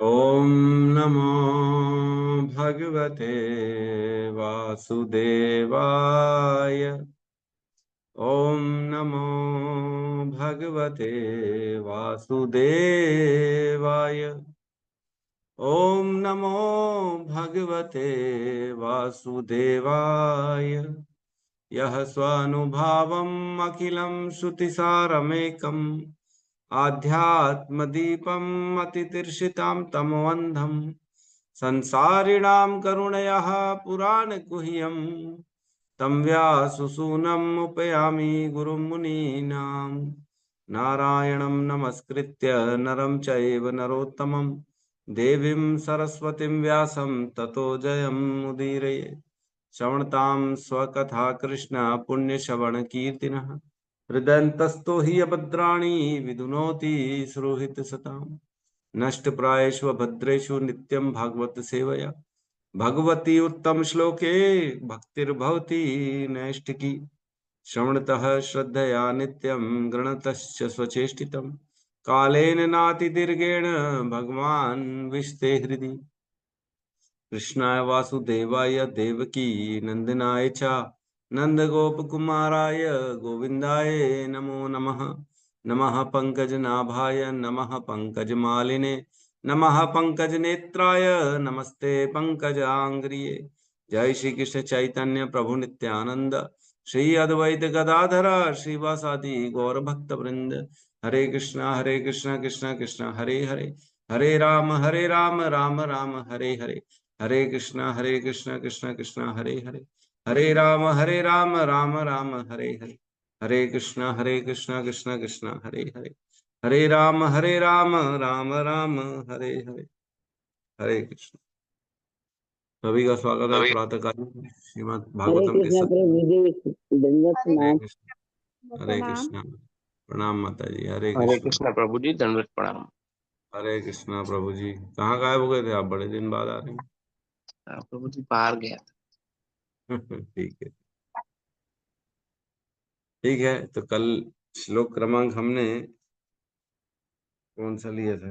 ओम नमो भगवते वासुदेवाय। ओम नमो भगवते वासुदेवाय। ओम नमो भगवते वासुदेवाय। यः स्वानुभावम् अखिलं श्रुतिसारमेकम् आध्यात्मदीपम् अतितीर्षितां तमोऽन्धम् संसारिणां करुणयः पुराणगुह्यम् तं व्याससूनम् उपयामि गुरुं मुनीनां। नारायणं नमस्कृत्य नरं चैव नरोत्तमं देवीं सरस्वतीं व्यासं ततो जयमुदीरये। श्रवणतां स्वकथा कृष्ण पुण्यश्रवणकीर्तिनः हृदयन्तस्तो हि अभद्राणि विधुनोति सुहृत्सताम्। नष्टप्रायेषु भद्रेषु नित्यं भागवत सेवया भगवती उत्तम श्लोके भक्तिर्भवति नैष्ठिकी। श्रवणतः श्रद्धया नित्यं गृणतश्च स्वचेष्टितं कालेन नातिदीर्घेण भगवान् विशते हृदि। कृष्णाय वासुदेवाय देवकी नंदनाय च नंदगोपकुमाराय गोविन्दाय नमो नमः। नमः पंकजनाभाय नमः पंकजमालिने नमः पंकजनेत्राय नमस्ते पंकजांग्रिये। जय श्री कृष्ण चैतन्य प्रभु नित्यानंद श्री अद्वैत गदाधर श्रीवासादि गौर भक्त वृंद। हरे कृष्णा कृष्णा कृष्णा हरे हरे, हरे राम राम राम हरे हरे, हरे कृष्णा कृष्णा कृष्णा हरे हरे, हरे राम राम हरे हरे, हरे कृष्णा कृष्णा कृष्णा हरे हरे, हरे राम राम हरे हरे। हरे कृष्ण। सभी का स्वागत है प्रातःकालीन श्रीमद् हरे भागवतम के कृष्ण सत्संग। प्रभु जी दंडवत हरे प्रणाम। कृष्ण, हरे कृष्ण। प्रणाम माता जी। हरे हरे कृष्ण। कृष्ण प्रभु जी, दंडवत प्रणाम। हरे कृष्णा प्रभु जी। कहाँ गायब हो गए थे आप? बड़े दिन बाद आ रहे प्रभु जी बाहर गया था। हैं। ठीक है, ठीक है। तो कल श्लोक क्रमांक हमने कौन सा लिया था?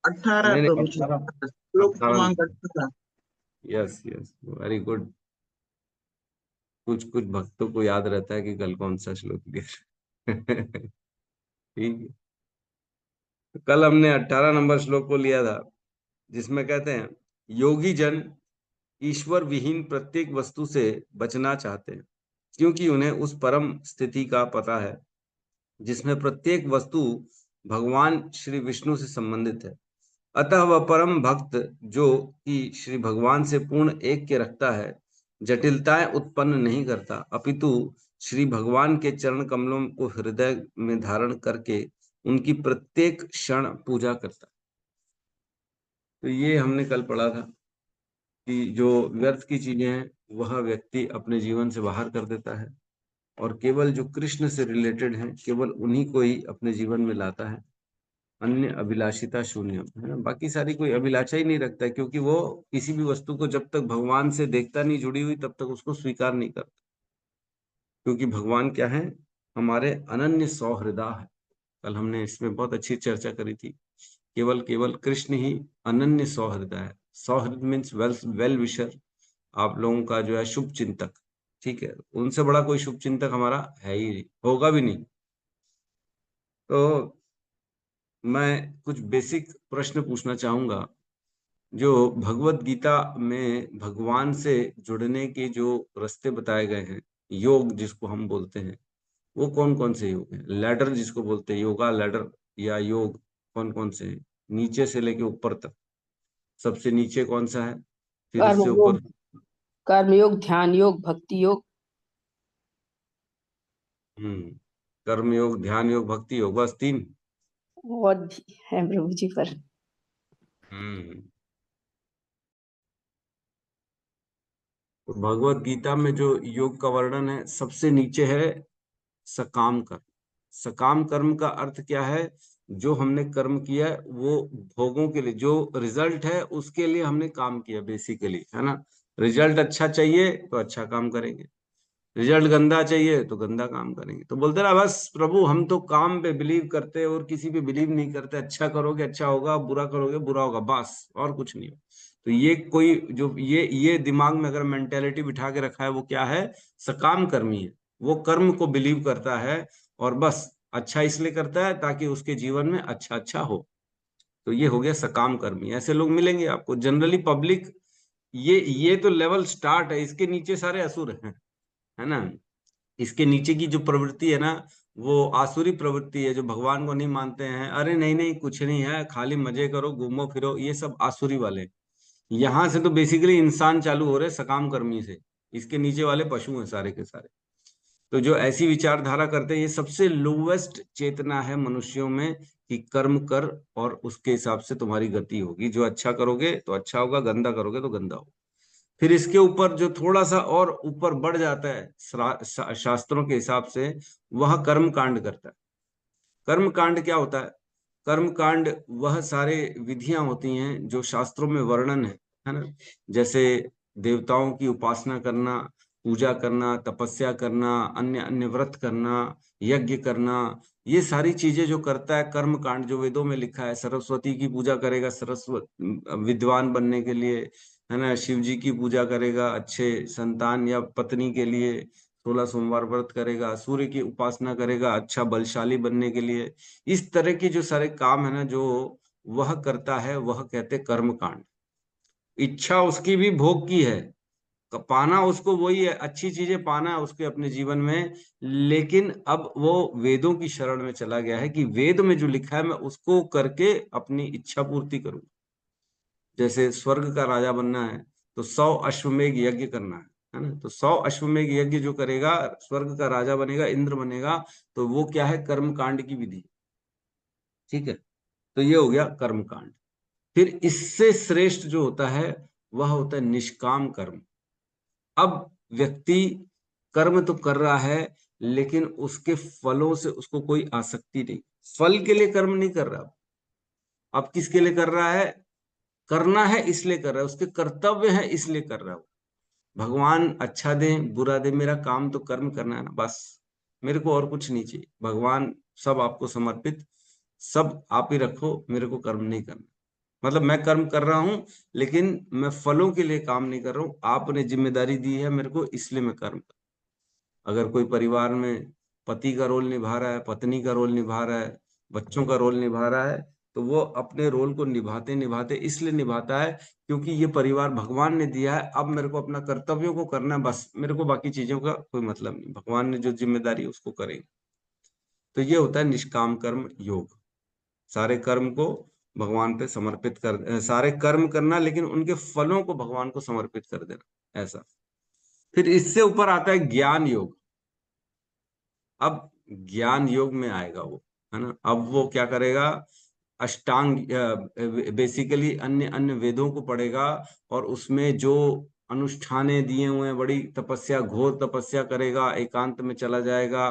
18 नहीं नहीं, प्रभु जी, 18। श्लोक 18। क्रमांक 18। Yes yes, very good. कुछ कुछ भक्तों को याद रहता है कि कल कौन सा श्लोक लिया। ठीक है। तो कल हमने 18 नंबर श्लोक को लिया था, जिसमें कहते हैं योगी जन ईश्वर विहीन प्रत्येक वस्तु से बचना चाहते हैं, क्योंकि उन्हें उस परम स्थिति का पता है जिसमें प्रत्येक वस्तु भगवान श्री विष्णु से संबंधित है। अतः वह परम भक्त जो कि श्री भगवान से पूर्ण ऐक्य रखता है, जटिलताएं उत्पन्न नहीं करता, अपितु श्री भगवान के चरण कमलों को हृदय में धारण करके उनकी प्रत्येक क्षण पूजा करता है। तो ये हमने कल पढ़ा था कि जो व्यर्थ की चीजें हैं वह व्यक्ति अपने जीवन से बाहर कर देता है, और केवल जो कृष्ण से रिलेटेड हैं केवल उन्हीं को ही अपने जीवन में लाता है। अन्य अभिलाषिता शून्य है ना, बाकी सारी कोई अभिलाषा ही नहीं रखता है, क्योंकि वो किसी भी वस्तु को जब तक भगवान से देखता नहीं, जुड़ी हुई, तब तक उसको स्वीकार नहीं करता। क्योंकि भगवान क्या है? हमारे अनन्य सौहृदा है। कल हमने इसमें बहुत अच्छी चर्चा करी थी। केवल केवल कृष्ण ही अनन्य सौहृदा है। सौहृद मीन्स वेल वेल विशर, आप लोगों का जो है शुभ चिंतक। ठीक है, उनसे बड़ा कोई शुभ चिंतक हमारा है ही नहीं, होगा भी नहीं। तो मैं कुछ बेसिक प्रश्न पूछना चाहूंगा। जो भगवत गीता में भगवान से जुड़ने के जो रास्ते बताए गए हैं, योग जिसको हम बोलते हैं, वो कौन कौन से योग हैं? लैडर जिसको बोलते हैं, योगा लैडर या योग, कौन कौन से हैं? नीचे से लेके ऊपर तक सबसे नीचे कौन सा है, फिर कर्म उससे योग, ऊपर? कर्म योग, ध्यान योग, भक्ति योग। हम्म। कर्म योग, ध्यान योग, भक्ति योग, बस 3। और भी है प्रभु जी पर। हम्म। तो भगवत गीता में जो योग का वर्णन है, सबसे नीचे है सकाम कर्म। सकाम कर्म का अर्थ क्या है? जो हमने कर्म किया है वो भोगों के लिए, जो रिजल्ट है उसके लिए हमने काम किया बेसिकली, है ना। रिजल्ट अच्छा चाहिए तो अच्छा काम करेंगे, रिजल्ट गंदा चाहिए तो गंदा काम करेंगे। तो बोलते ना बस प्रभु हम तो काम पे बिलीव करते हैं और किसी पे बिलीव नहीं करते, अच्छा करोगे अच्छा होगा, बुरा करोगे बुरा होगा, बस और कुछ नहीं। तो ये कोई जो ये दिमाग में अगर मेंटेलिटी बिठा के रखा है, वो क्या है? सकाम कर्मी है। वो कर्म को बिलीव करता है और बस अच्छा इसलिए करता है ताकि उसके जीवन में अच्छा अच्छा हो। तो ये हो गया सकाम कर्मी। ऐसे लोग मिलेंगे आपको जनरली पब्लिक। ये तो लेवल स्टार्ट है, इसके नीचे सारे असुर हैं, है ना। इसके नीचे की जो प्रवृत्ति है ना, वो आसुरी प्रवृत्ति है, जो भगवान को नहीं मानते हैं, अरे नहीं नहीं कुछ नहीं है, खाली मजे करो घूमो फिरो, ये सब आसुरी वाले। यहाँ से तो बेसिकली इंसान चालू हो रहे सकाम कर्मी से। इसके नीचे वाले पशु हैं सारे के सारे। तो जो ऐसी विचारधारा करते हैं, ये सबसे लोवेस्ट चेतना है मनुष्यों में कि कर्म कर और उसके हिसाब से तुम्हारी गति होगी। जो अच्छा करोगे तो अच्छा होगा, गंदा करोगे तो गंदा होगा। फिर इसके ऊपर जो थोड़ा सा और ऊपर बढ़ जाता है शास्त्रों के हिसाब से, वह कर्म कांड करता है। कर्म कांड क्या होता है? कर्म कांड वह सारे विधियां होती हैं जो शास्त्रों में वर्णन है ना। जैसे देवताओं की उपासना करना, पूजा करना, तपस्या करना, अन्य अन्य व्रत करना, यज्ञ करना, ये सारी चीजें जो करता है कर्म कांड, जो वेदों में लिखा है। सरस्वती की पूजा करेगा सरस्वती विद्वान बनने के लिए, है ना। शिव जी की पूजा करेगा अच्छे संतान या पत्नी के लिए, 16 सोमवार व्रत करेगा। सूर्य की उपासना करेगा अच्छा बलशाली बनने के लिए। इस तरह के जो सारे काम है ना, जो वह करता है, वह कहते कर्म कांड। इच्छा उसकी भी भोग की है, पाना उसको वही है, अच्छी चीजें पाना है उसके अपने जीवन में। लेकिन अब वो वेदों की शरण में चला गया है कि वेद में जो लिखा है मैं उसको करके अपनी इच्छा पूर्ति करूं। जैसे स्वर्ग का राजा बनना है तो 100 अश्वमेघ यज्ञ करना है ना। तो 100 अश्वमेघ यज्ञ जो करेगा स्वर्ग का राजा बनेगा, इंद्र बनेगा। तो वो क्या है? कर्म कांड की विधि। ठीक है। तो ये हो गया कर्म कांड। फिर इससे श्रेष्ठ जो होता है वह होता है निष्काम कर्म। अब व्यक्ति कर्म तो कर रहा है, लेकिन उसके फलों से उसको कोई आसक्ति नहीं। फल के लिए कर्म नहीं कर रहा। अब किसके लिए कर रहा है? करना है इसलिए कर रहा है, उसके कर्तव्य है इसलिए कर रहा है। भगवान अच्छा दे बुरा दे, मेरा काम तो कर्म करना है ना, बस। मेरे को और कुछ नहीं चाहिए। भगवान सब आपको समर्पित, सब आप ही रखो, मेरे को कर्म नहीं करना। मतलब मैं कर्म कर रहा हूं, लेकिन मैं फलों के लिए काम नहीं कर रहा हूं। आपने जिम्मेदारी दी है मेरे को, इसलिए मैं कर्म कर। अगर कोई परिवार में पति का रोल निभा रहा है, पत्नी का रोल निभा रहा है, बच्चों का रोल निभा रहा है, तो वो अपने रोल को निभाते निभाते इसलिए निभाता है क्योंकि ये परिवार भगवान ने दिया है। अब मेरे को अपना कर्तव्यों को करना है, बस। मेरे को बाकी चीजों का कोई मतलब नहीं, भगवान ने जो जिम्मेदारी है उसको करेंगे। तो ये होता है निष्काम कर्म योग। सारे कर्म को भगवान पे समर्पित कर, सारे कर्म करना लेकिन उनके फलों को भगवान को समर्पित कर देना, ऐसा। फिर इससे ऊपर आता है ज्ञान योग। अब ज्ञान योग में आएगा वो, है ना। अब वो क्या करेगा? अष्टांग, बेसिकली अन्य अन्य वेदों को पढ़ेगा और उसमें जो अनुष्ठाने दिए हुए हैं, बड़ी तपस्या, घोर तपस्या करेगा, एकांत में चला जाएगा,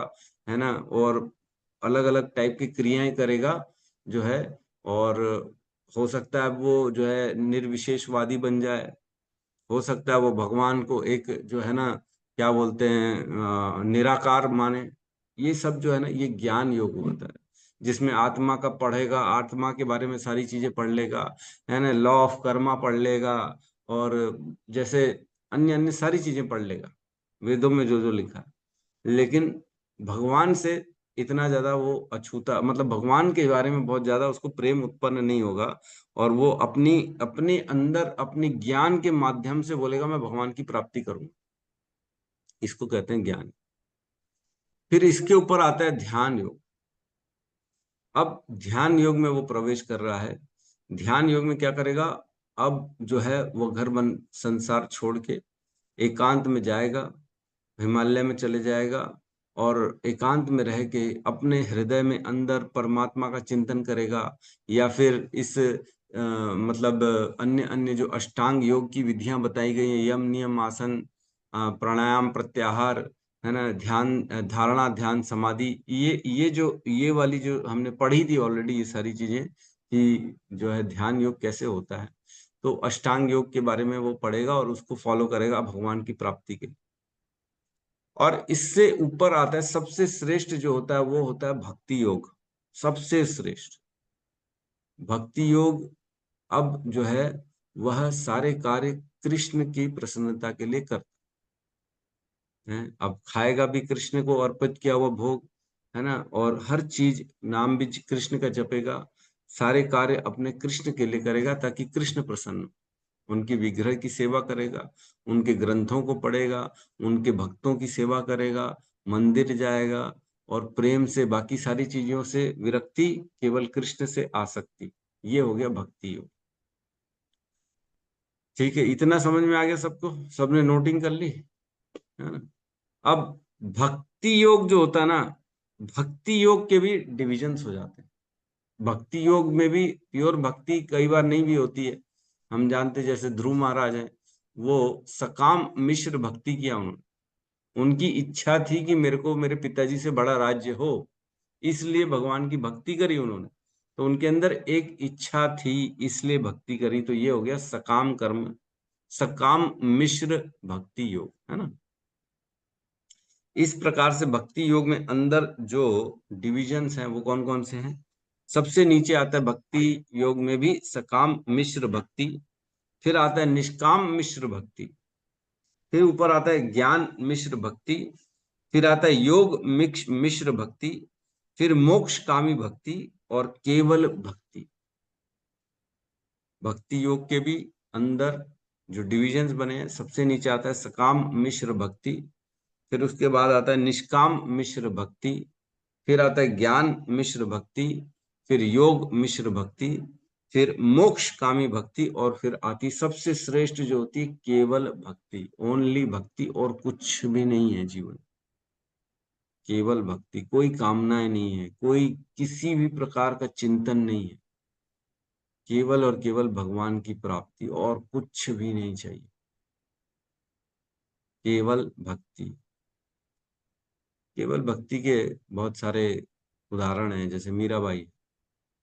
है ना। और अलग अलग टाइप की क्रियाएं करेगा जो है। और हो सकता है वो जो है निर्विशेषवादी बन जाए। हो सकता है वो भगवान को एक जो है ना, क्या बोलते हैं, निराकार माने। ये सब जो है ना, ये ज्ञान योग होता है, जिसमें आत्मा का पढ़ेगा, आत्मा के बारे में सारी चीजें पढ़ लेगा, है ना। लॉ ऑफ कर्मा पढ़ लेगा, और जैसे अन्य अन्य सारी चीजें पढ़ लेगा, वेदों में जो जो लिखा है। लेकिन भगवान से इतना ज्यादा वो अछूता, मतलब भगवान के बारे में बहुत ज्यादा उसको प्रेम उत्पन्न नहीं होगा। और वो अपनी अपने अंदर अपने ज्ञान के माध्यम से बोलेगा मैं भगवान की प्राप्ति करूंगा। इसको कहते हैं ज्ञान। फिर इसके ऊपर आता है ध्यान योग। अब ध्यान योग में वो प्रवेश कर रहा है। ध्यान योग में क्या करेगा? अब जो है वो घर बन संसार छोड़ के एकांत में जाएगा, हिमालय में चले जाएगा, और एकांत में रह के अपने हृदय में अंदर परमात्मा का चिंतन करेगा। या फिर इस मतलब अन्य अन्य जो अष्टांग योग की विधियां बताई गई हैं, यम नियम आसन, प्राणायाम प्रत्याहार, है ना, ध्यान, धारणा ध्यान समाधि, ये जो ये वाली जो हमने पढ़ी थी ऑलरेडी, ये सारी चीजें कि जो है ध्यान योग कैसे होता है। तो अष्टांग योग के बारे में वो पढ़ेगा और उसको फॉलो करेगा भगवान की प्राप्ति के लिए। और इससे ऊपर आता है सबसे श्रेष्ठ जो होता है वो होता है भक्ति योग। सबसे श्रेष्ठ भक्ति योग अब जो है वह सारे कार्य कृष्ण की प्रसन्नता के लिए करता है। अब खाएगा भी कृष्ण को अर्पित किया हुआ भोग, है ना, और हर चीज नाम भी कृष्ण का जपेगा, सारे कार्य अपने कृष्ण के लिए करेगा ताकि कृष्ण प्रसन्न, उनके विग्रह की सेवा करेगा, उनके ग्रंथों को पढ़ेगा, उनके भक्तों की सेवा करेगा, मंदिर जाएगा, और प्रेम से बाकी सारी चीजों से विरक्ति, केवल कृष्ण से आसक्ति। ये हो गया भक्ति योग। ठीक है, इतना समझ में आ गया सबको? सबने नोटिंग कर ली, है ना? अब भक्ति योग जो होता है ना, भक्ति योग के भी डिविजन्स हो जाते हैं। भक्ति योग में भी प्योर भक्ति कई बार नहीं भी होती है। हम जानते, जैसे ध्रुव महाराज हैं, वो सकाम मिश्र भक्ति किया उन्होंने। उनकी इच्छा थी कि मेरे को मेरे पिताजी से बड़ा राज्य हो, इसलिए भगवान की भक्ति करी उन्होंने। तो उनके अंदर एक इच्छा थी, इसलिए भक्ति करी। तो ये हो गया सकाम कर्म, सकाम मिश्र भक्ति योग, है ना। इस प्रकार से भक्ति योग में अंदर जो डिविजन्स हैं वो कौन कौन से हैं? सबसे नीचे आता है भक्ति योग में भी सकाम मिश्र भक्ति, फिर आता है निष्काम मिश्र भक्ति, फिर ऊपर आता है ज्ञान मिश्र भक्ति, फिर आता है योग मिश्र भक्ति, फिर मोक्ष कामी भक्ति और केवल भक्ति। भक्ति योग के भी अंदर जो डिविजन्स बने हैं, सबसे नीचे आता है सकाम मिश्र भक्ति, फिर उसके बाद आता है निष्काम मिश्र भक्ति, फिर आता है ज्ञान मिश्र भक्ति, फिर योग मिश्र भक्ति, फिर मोक्ष कामी भक्ति, और फिर आती सबसे श्रेष्ठ जो होती है केवल भक्ति। ओनली भक्ति, और कुछ भी नहीं है जीवन, केवल भक्ति। कोई कामनाएं नहीं है, कोई किसी भी प्रकार का चिंतन नहीं है, केवल और केवल भगवान की प्राप्ति, और कुछ भी नहीं चाहिए, केवल भक्ति। केवल भक्ति के बहुत सारे उदाहरण हैं, जैसे मीराबाई,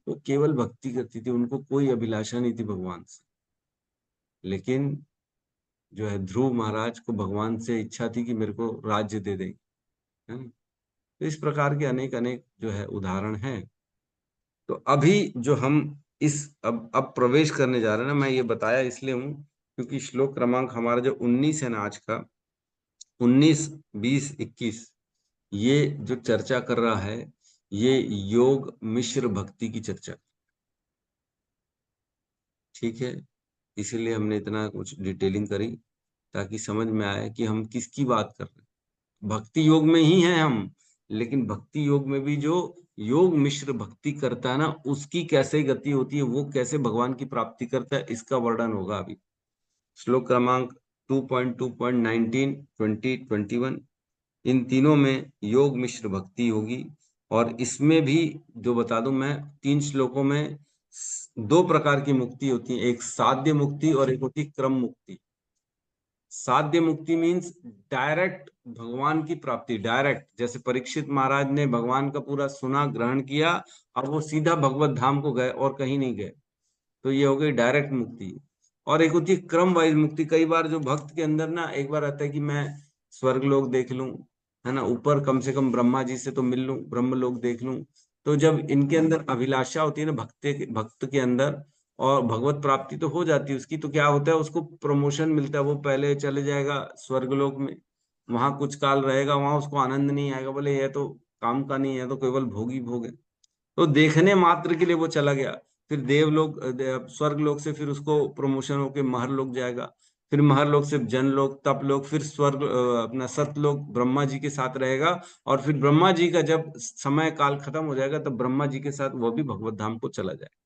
वो केवल भक्ति करती थी, उनको कोई अभिलाषा नहीं थी भगवान से। लेकिन जो है ध्रुव महाराज को भगवान से इच्छा थी कि मेरे को राज्य दे देंगे, है ना। तो इस प्रकार के अनेक अनेक जो है उदाहरण हैं। तो अभी जो हम इस अब प्रवेश करने जा रहे हैं ना, मैं ये बताया इसलिए हूँ क्योंकि श्लोक क्रमांक हमारा जो 19 है ना आज का, 19, 20, 21, ये जो चर्चा कर रहा है, ये योग मिश्र भक्ति की चर्चा। ठीक है, इसीलिए हमने इतना कुछ डिटेलिंग करी ताकि समझ में आए कि हम किसकी बात कर रहे हैं। भक्ति योग में ही हैं हम, लेकिन भक्ति योग में भी जो योग मिश्र भक्ति करता है ना, उसकी कैसे गति होती है, वो कैसे भगवान की प्राप्ति करता है, इसका वर्णन होगा अभी। श्लोक क्रमांक 2.2.19, 20, 21, इन तीनों में योग मिश्र भक्ति होगी। और इसमें भी जो बता दूं मैं, 3 श्लोकों में 2 प्रकार की मुक्ति होती है, एक साध्य मुक्ति और एक होती क्रम मुक्ति। साध्य मुक्ति मीन्स डायरेक्ट भगवान की प्राप्ति, डायरेक्ट, जैसे परीक्षित महाराज ने भगवान का पूरा सुना, ग्रहण किया, अब वो सीधा भगवत धाम को गए और कहीं नहीं गए, तो ये हो गई डायरेक्ट मुक्ति। और एक होती है क्रम वाइज मुक्ति। कई बार जो भक्त के अंदर ना एक बार आता है कि मैं स्वर्ग लोक देख लूं, है ना, ऊपर कम से कम ब्रह्मा जी से तो मिल लूं, ब्रह्म लोक देख लूं। तो जब इनके अंदर अभिलाषा होती है ना भक्त के अंदर, और भगवत प्राप्ति तो हो जाती है उसकी, तो क्या होता है, उसको प्रमोशन मिलता है, वो पहले चले जाएगा स्वर्ग लोक में, वहां कुछ काल रहेगा, वहां उसको आनंद नहीं आएगा, बोले ये तो काम का नहीं है, तो केवल भोग ही भोग है। तो देखने मात्र के लिए वो चला गया, फिर देवलोक स्वर्ग लोक से फिर उसको प्रमोशन होके महरलोक जाएगा, फिर महरलोक से जनलोक, तपलोक, फिर स्वर्ग अपना सतलोक ब्रह्मा जी के साथ रहेगा, और फिर ब्रह्मा जी का जब समय काल खत्म हो जाएगा तब ब्रह्मा जी के साथ वो भी भगवत धाम को चला जाएगा।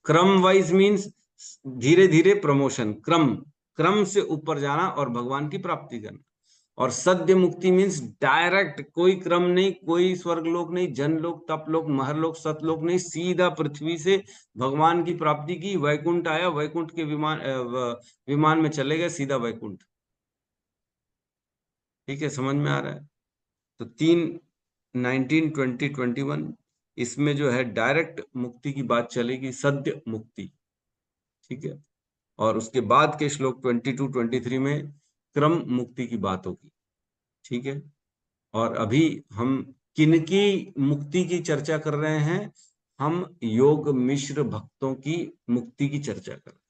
क्रम वाइज मीन्स धीरे धीरे प्रमोशन, क्रम क्रम से ऊपर जाना और भगवान की प्राप्ति करना। और सद्य मुक्ति मीन्स डायरेक्ट, कोई क्रम नहीं, कोई स्वर्गलोक नहीं, जनलोक, तपलोक, महरलोक, सतलोक नहीं, सीधा पृथ्वी से भगवान की प्राप्ति की, वैकुंठ आया, वैकुंठ के विमान में चले गए सीधा वैकुंठ। ठीक है, समझ में आ रहा है? तो 3, 19, 20, 21, इसमें जो है डायरेक्ट मुक्ति की बात चलेगी, सद्य मुक्ति। ठीक है, और उसके बाद के श्लोक 22, 23 में क्रम मुक्ति की बात होगी। ठीक है। और अभी हम किनकी मुक्ति की चर्चा कर रहे हैं? हम योग मिश्र भक्तों की मुक्ति की चर्चा कर रहे हैं।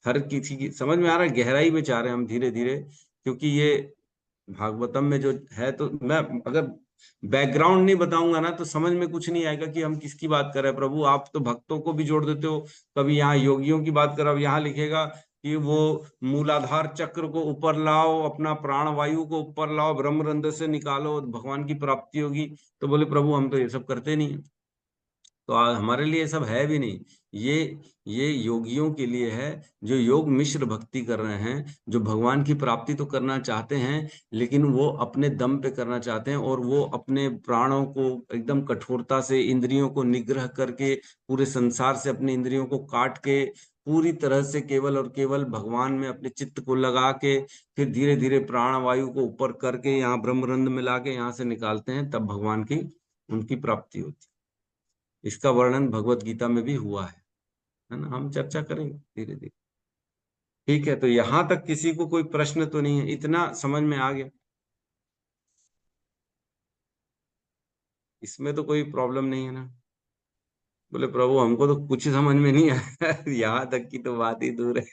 हर किसी की समझ में आ रहा है, गहराई में जा रहे हैं हम धीरे धीरे, क्योंकि ये भागवतम में जो है, तो मैं अगर बैकग्राउंड नहीं बताऊंगा ना तो समझ में कुछ नहीं आएगा कि हम किसकी बात कर रहे हैं। प्रभु आप तो भक्तों को भी जोड़ देते हो, कभी यहाँ योगियों की बात करो, अब यहाँ लिखेगा कि वो मूलाधार चक्र को ऊपर लाओ, अपना प्राण वायु को ऊपर लाओ, ब्रह्मरंध्र से निकालो, भगवान की प्राप्ति होगी। तो बोले प्रभु हम तो ये सब करते नहीं है, तो हमारे लिए ये सब है भी नहीं। ये ये योगियों के लिए है, जो योग मिश्र भक्ति कर रहे हैं, जो भगवान की प्राप्ति तो करना चाहते हैं, लेकिन वो अपने दम पे करना चाहते हैं, और वो अपने प्राणों को एकदम कठोरता से, इंद्रियों को निग्रह करके, पूरे संसार से अपने इंद्रियों को काट के, पूरी तरह से केवल और केवल भगवान में अपने चित्त को लगा के, फिर धीरे धीरे प्राण वायु को ऊपर करके यहाँ ब्रह्मरंध्र में लाके यहाँ से निकालते हैं, तब भगवान की उनकी प्राप्ति होती है। इसका वर्णन भगवत गीता में भी हुआ है ना। हम चर्चा करेंगे धीरे धीरे। ठीक है, तो यहां तक किसी को कोई प्रश्न तो नहीं है? इतना समझ में आ गया? इसमें तो कोई प्रॉब्लम नहीं है ना? बोले प्रभु हमको तो कुछ समझ में नहीं आया यहाँ तक की तो बात ही दूर है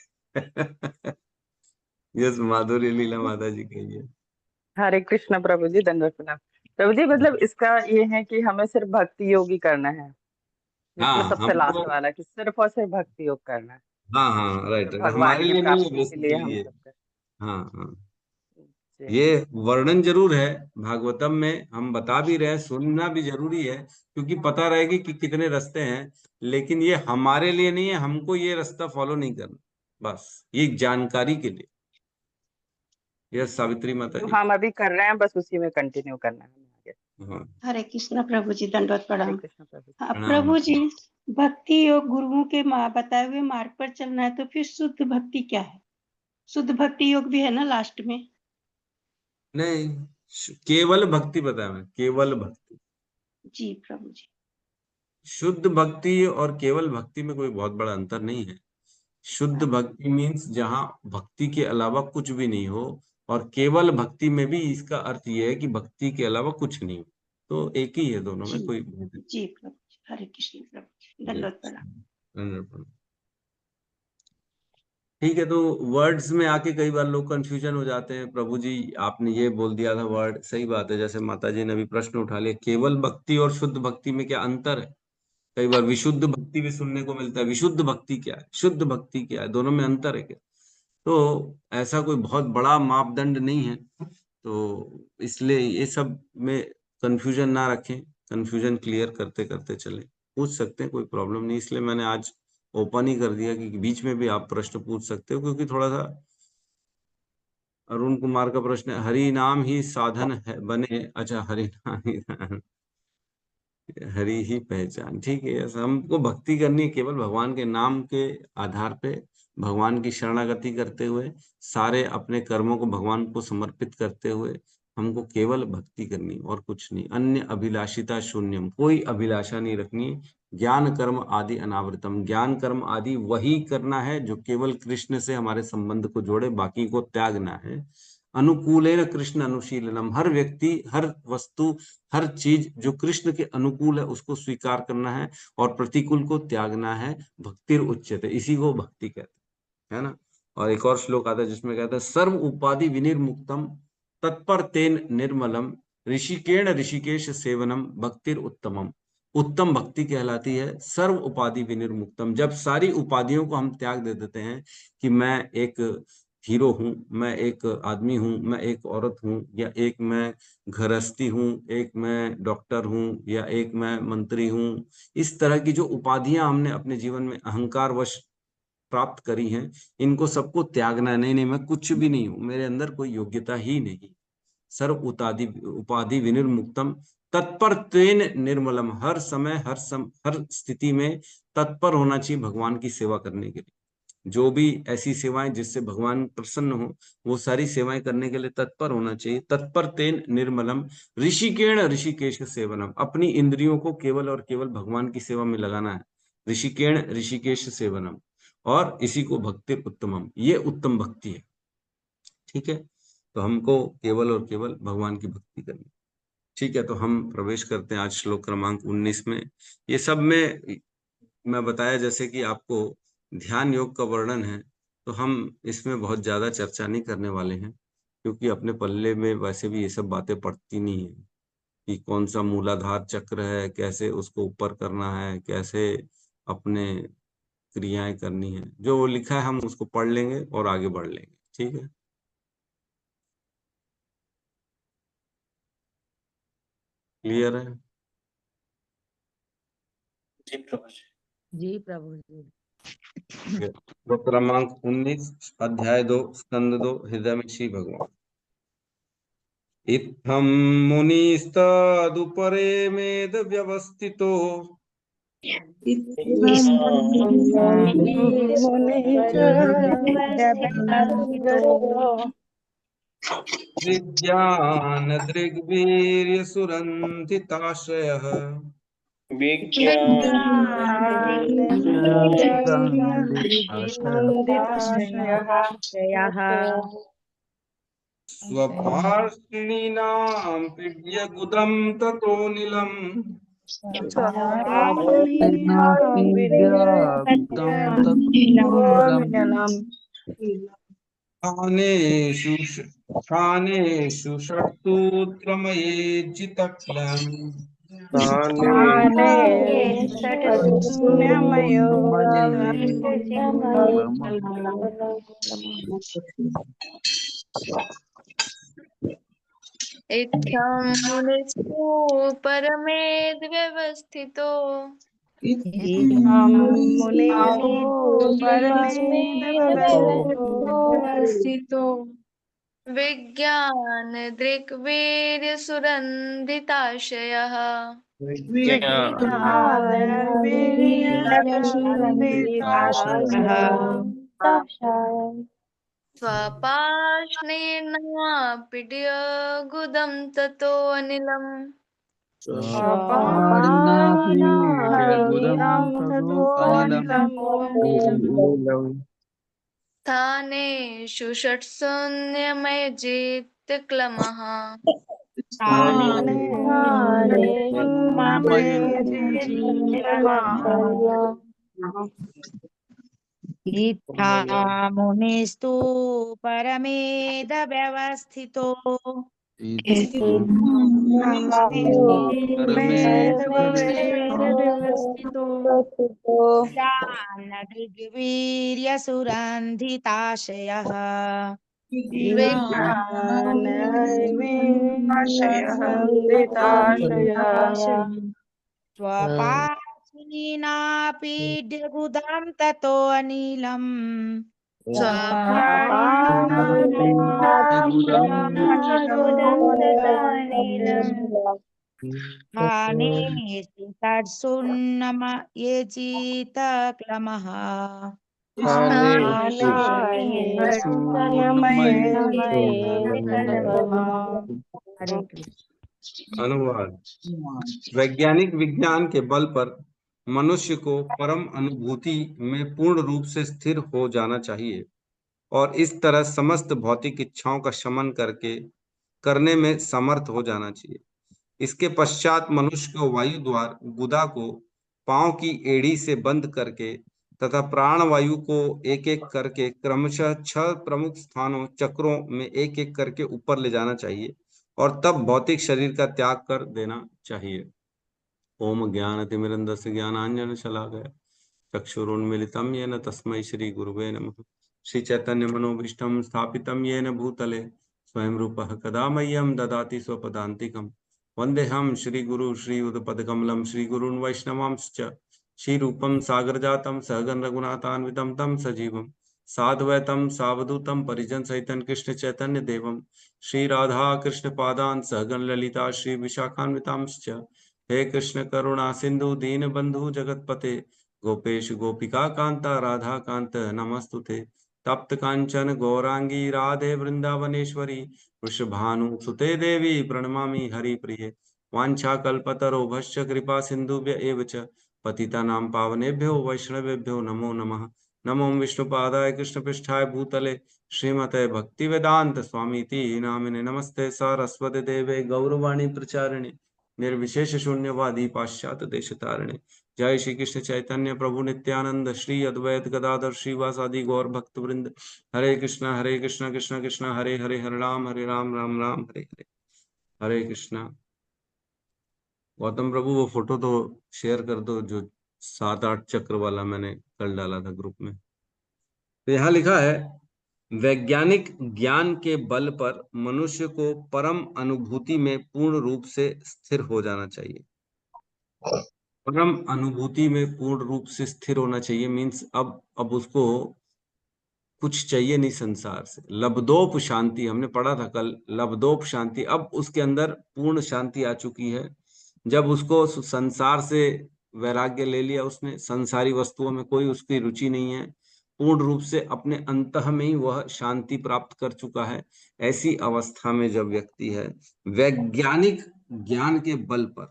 यस, माधुरी लीला माता जी कहिए। हरे कृष्ण प्रभु जी, दंडवत प्रणाम। प्रभु जी मतलब इसका ये है कि हमें सिर्फ भक्ति योग ही करना है, जिसमें हाँ सबसे हमको, लास्ट वाला कि सिर्फ और सिर्फ भक्ति योग करना है, हाँ हाँ राइट जो राइट, भगवान हमारे की लिए नहीं है प्राप्ति के लिए बेसिकली हम ये। सब कर। हाँ हाँ, जी ये वर्णन जरूर है भागवतम में, हम बता भी रहे हैं, सुनना भी जरूरी है, क्योंकि पता रहेगी कि कितने रास्ते हैं। लेकिन ये हमारे लिए नहीं है, हमको ये रास्ता फॉलो नहीं करना, बस ये जानकारी के लिए। यस सावित्री माता जो जी। हम अभी कर रहे हैं बस उसी में कंटिन्यू करना है हमें आगे। हाँ हरे कृष्ण प्रभु जी, दंडवत हरे प्रणाम। कृष्ण प्रभु जी। हाँ प्रणाम। प्रभु जी, भक्ति योग गुरुओं के बताए हुए मार्ग पर चलना है, तो फिर शुद्ध भक्ति क्या है? शुद्ध भक्ति योग भी है ना लास्ट में? नहीं, केवल भक्ति बताया मैं, केवल भक्ति। जी प्रभु जी। शुद्ध भक्ति और केवल भक्ति में कोई बहुत बड़ा अंतर नहीं है। शुद्ध भक्ति मीन्स जहाँ भक्ति के अलावा कुछ भी नहीं हो, और केवल भक्ति में भी इसका अर्थ यह है कि भक्ति के अलावा कुछ नहीं हो। तो एक ही है, दोनों में जी कोई भेद जी प्रभु जी, हरे कृष्ण प्रभु जी, नहीं। दंडवत प्रणाम। ठीक है, तो वर्ड्स में आके कई बार लोग कंफ्यूजन हो जाते हैं, प्रभु जी आपने ये बोल दिया था वर्ड, सही बात है। जैसे माता जी ने अभी प्रश्न उठा लिया, केवल भक्ति और शुद्ध भक्ति में क्या अंतर है? कई बार विशुद्ध भक्ति भी सुनने को मिलता है। विशुद्ध भक्ति क्या है, शुद्ध भक्ति क्या है, दोनों में अंतर है क्या? तो ऐसा कोई बहुत बड़ा मापदंड नहीं है, तो इसलिए ये सब में कंफ्यूजन ना रखें, कंफ्यूजन क्लियर करते करते चलें। पूछ सकते हैं, कोई प्रॉब्लम नहीं, इसलिए मैंने आज ओपन ही कर दिया कि बीच में भी आप प्रश्न पूछ सकते हो, क्योंकि थोड़ा सा अरुण कुमार का प्रश्न है, हरि नाम ही साधन है बने। अच्छा, हरि नाम ही हरि ही पहचान, ठीक है। यस, हमको भक्ति करनी है केवल भगवान के नाम के आधार पे, भगवान की शरणागति करते हुए, सारे अपने कर्मों को भगवान को समर्पित करते हुए हमको केवल भक्ति करनी, और कुछ नहीं। अन्य अभिलाषिता शून्यम, कोई अभिलाषा नहीं रखनी। ज्ञान कर्म आदि अनावृतम, ज्ञान कर्म आदि वही करना है जो केवल कृष्ण से हमारे संबंध को जोड़े, बाकी को त्यागना है। अनुकूलेन कृष्ण अनुशीलनम, हर व्यक्ति, हर वस्तु, हर चीज जो कृष्ण के अनुकूल है उसको स्वीकार करना है, और प्रतिकूल को त्यागना है। भक्तिर उच्यते, इसी को भक्ति कहते हैं, है ना। और एक और श्लोक आता है जिसमें कहता है, सर्व उपाधि विनिर्मुक्तम तत्पर तेन निर्मलम ऋषिकेण ऋषिकेश सेवनम भक्तिर उत्तमम। उत्तम भक्ति कहलाती है सर्व उपाधि विनिर्मुक्तम, जब सारी उपाधियों को हम त्याग दे देते हैं कि मैं एक हीरो हूं, मैं एक आदमी हूं, मैं एक औरत हूं, या एक मैं गृहस्थी हूं, एक मैं डॉक्टर हूं, या एक मैं मंत्री हूं। इस तरह की जो उपाधियां हमने अपने जीवन में अहंकार वश प्राप्त करी हैं, इनको सबको त्यागना है। नहीं नहीं, मैं कुछ भी नहीं हूं, मेरे अंदर कोई योग्यता ही नहीं। सर्व उपाधि उपाधि विनिर्मुक्तम तत्पर तेन निर्मलम, हर समय हर स्थिति में तत्पर होना चाहिए भगवान की सेवा करने के लिए। जो भी ऐसी सेवाएं जिससे भगवान प्रसन्न हो, वो सारी सेवाएं करने के लिए तत्पर होना चाहिए। तत्पर तेन निर्मलम ऋषिकेण ऋषिकेश सेवनम, अपनी इंद्रियों को केवल और केवल भगवान की सेवा में लगाना है। ऋषिकेण ऋषिकेश सेवनम, और इसी को भक्ति उत्तमम, ये उत्तम भक्ति है। ठीक है, तो हमको केवल और केवल भगवान की भक्ति करनी। ठीक है, तो हम प्रवेश करते हैं आज श्लोक क्रमांक 19 में। ये सब में मैं बताया जैसे कि आपको ध्यान योग का वर्णन है, तो हम इसमें बहुत ज्यादा चर्चा नहीं करने वाले हैं, क्योंकि अपने पल्ले में वैसे भी ये सब बातें पड़ती नहीं है कि कौन सा मूलाधार चक्र है, कैसे उसको ऊपर करना है, कैसे अपने क्रियाएं करनी है। जो लिखा है हम उसको पढ़ लेंगे और आगे बढ़ लेंगे। ठीक है, क्लियर है? जी प्रभु जी। जी प्रभु जी। श्लोक क्रमांक 19, अध्याय 2, स्कंद 2, हृदय में श्री भगवान। इत्थं मुनिस्तदुपरे मेद व्यवस्थितो विज्ञान दृग्वीर्य सुरंधिताश्रयः स्वपार्ष्णीनां पीड्य गुदं ततो नीलम् स्थानेषु षट्सूत्रमयेज्जितक्लम् इत्थं मुनिस्तु परमेद व्यवस्थितो विज्ञान दृक्वीर्य सुरंधिताशयः स्वपार्ष्णेनापीड्य गुदं ततो अनिलम् स्थानेषु षट्शून्यमयजित्क्लमः इत्था मुनिस्तु परमेद व्यवस्थितो वीर्यसुरन्धिताशयः स्वपार्ष्णीनापीड्य गुदं ततो अनिलम् स्थानेषु षट्शून्यमयजित्क्लमः हरे कृष्ण। अनुवाद। वैज्ञानिक विज्ञान के बल पर मनुष्य को परम अनुभूति में पूर्ण रूप से स्थिर हो जाना चाहिए और इस तरह समस्त भौतिक इच्छाओं का शमन करने में समर्थ हो जाना चाहिए। इसके पश्चात मनुष्य को वायु द्वार गुदा को पांव की एड़ी से बंद करके तथा प्राण वायु को एक एक करके क्रमशः 6 प्रमुख स्थानों चक्रों में एक एक करके ऊपर ले जाना चाहिए और तब भौतिक शरीर का त्याग कर देना चाहिए। ओम ज्ञानतिमिरन्धस्य ज्ञानाञ्जनशलाकया चक्षुरुन्मीलितं येन तस्मै श्री गुरुवे नमः। श्री चैतन्य मनोभीष्टं स्थापितं येन भूतले स्वयं रूपः कदा मह्यं ददाति स्वपदान्तिकम्। वन्देऽहं श्रीगुरु श्रीयुतपदकमलं श्रीगुरून् वैष्णवांश्च श्रीरूपं सागरजातं सहगण रघुनाथान्वितं तं सजीवं साद्वैतं सावधूतं परिजनसहितं कृष्ण चैतन्य देवं श्री राधा कृष्ण पादान् सहगण ललिता श्री विशाखान्वितांश्च। हे कृष्ण करुणा सिंधु दीन बंधु जगतपते गोपेश गोपिका कांता राधा कांत नमस्तुते। तप्त कांचन गौरांगी राधे वृंदावनेश्वरी वृषभानु सुते देवी प्रणमामि हरिप्रिये। वाञ्छाकल्पतरोभश्च कृपा सिन्धुभ्य एव च पतितानां पावनेभ्यो वैष्णवेभ्यो नमो नमः। नमो विष्णुपादाय कृष्णपृष्ठाय भूतले श्रीमते भक्ति वेदांत स्वामीति नामिने नमस्ते सरस्वती देवे गौरवाणी प्रचारिणे निर्विशेष शून्यवादी पाश्चात्य देशतारिणे। जय श्री कृष्ण चैतन्य प्रभु नित्यानंद श्री अद्वैत गदाधर श्रीवासादि गौर भक्त वृंद। हरे कृष्ण कृष्ण कृष्ण हरे हरे हरे राम राम राम हरे हरे। हरे कृष्णा। गौतम प्रभु वो फोटो तो शेयर कर दो जो 7-8 चक्र वाला मैंने कल डाला था ग्रुप में। तो यहाँ लिखा है वैज्ञानिक ज्ञान के बल पर मनुष्य को परम अनुभूति में पूर्ण रूप से स्थिर हो जाना चाहिए। परम अनुभूति में पूर्ण रूप से स्थिर होना चाहिए मीन्स अब उसको कुछ चाहिए नहीं संसार से। लब्धोप शांति हमने पढ़ा था कल, लब्धोप शांति। अब उसके अंदर पूर्ण शांति आ चुकी है। जब उसको संसार से वैराग्य ले लिया उसने, संसारी वस्तुओं में कोई उसकी रुचि नहीं है, पूर्ण रूप से अपने अंतः में ही वह शांति प्राप्त कर चुका है। ऐसी अवस्था में जब व्यक्ति है वैज्ञानिक ज्ञान के बल पर,